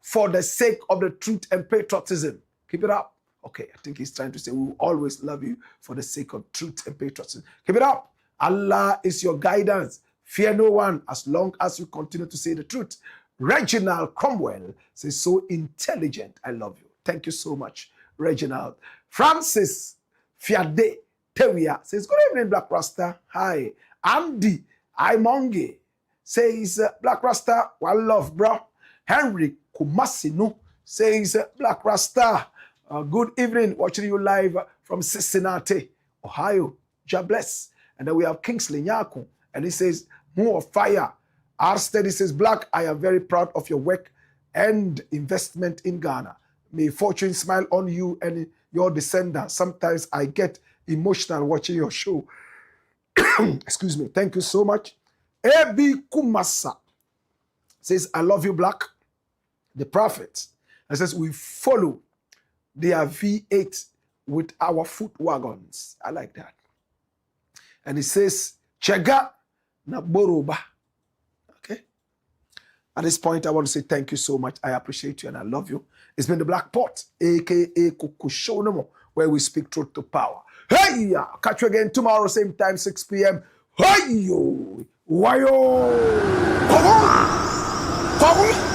for the sake of the truth and patriotism. Keep it up. Okay, I think he's trying to say we will always love you for the sake of truth and patriotism. Keep it up. Allah is your guidance. Fear no one as long as you continue to say the truth. Reginald Cromwell says, so intelligent. I love you. Thank you so much, Reginald. Francis Fiade Tewia says, good evening, Blakk Rasta. Hi. Andy Aimonge says, Blakk Rasta, one love, bro. Henry Kumasinu says, Blakk Rasta, good evening, watching you live from Cincinnati, Ohio. God bless. And then we have Kingsley Nyako, and he says, more fire. R Steady says, Blakk, I am very proud of your work and investment in Ghana. May fortune smile on you and your descendants. Sometimes I get emotional watching your show. Excuse me. Thank you so much. A.B. Kumasa says, I love you, Blakk. The prophets. And says, we follow their V8 with our foot wagons. I like that. And he says, Chega na boroba. Okay. At this point, I want to say thank you so much. I appreciate you and I love you. It's been the Blakk Pot, aka Kukushonomo, where we speak truth to power. Hey, yeah. Catch you again tomorrow, same time, 6 p.m. Hey, yo. Wayo. Kogo. Kogo.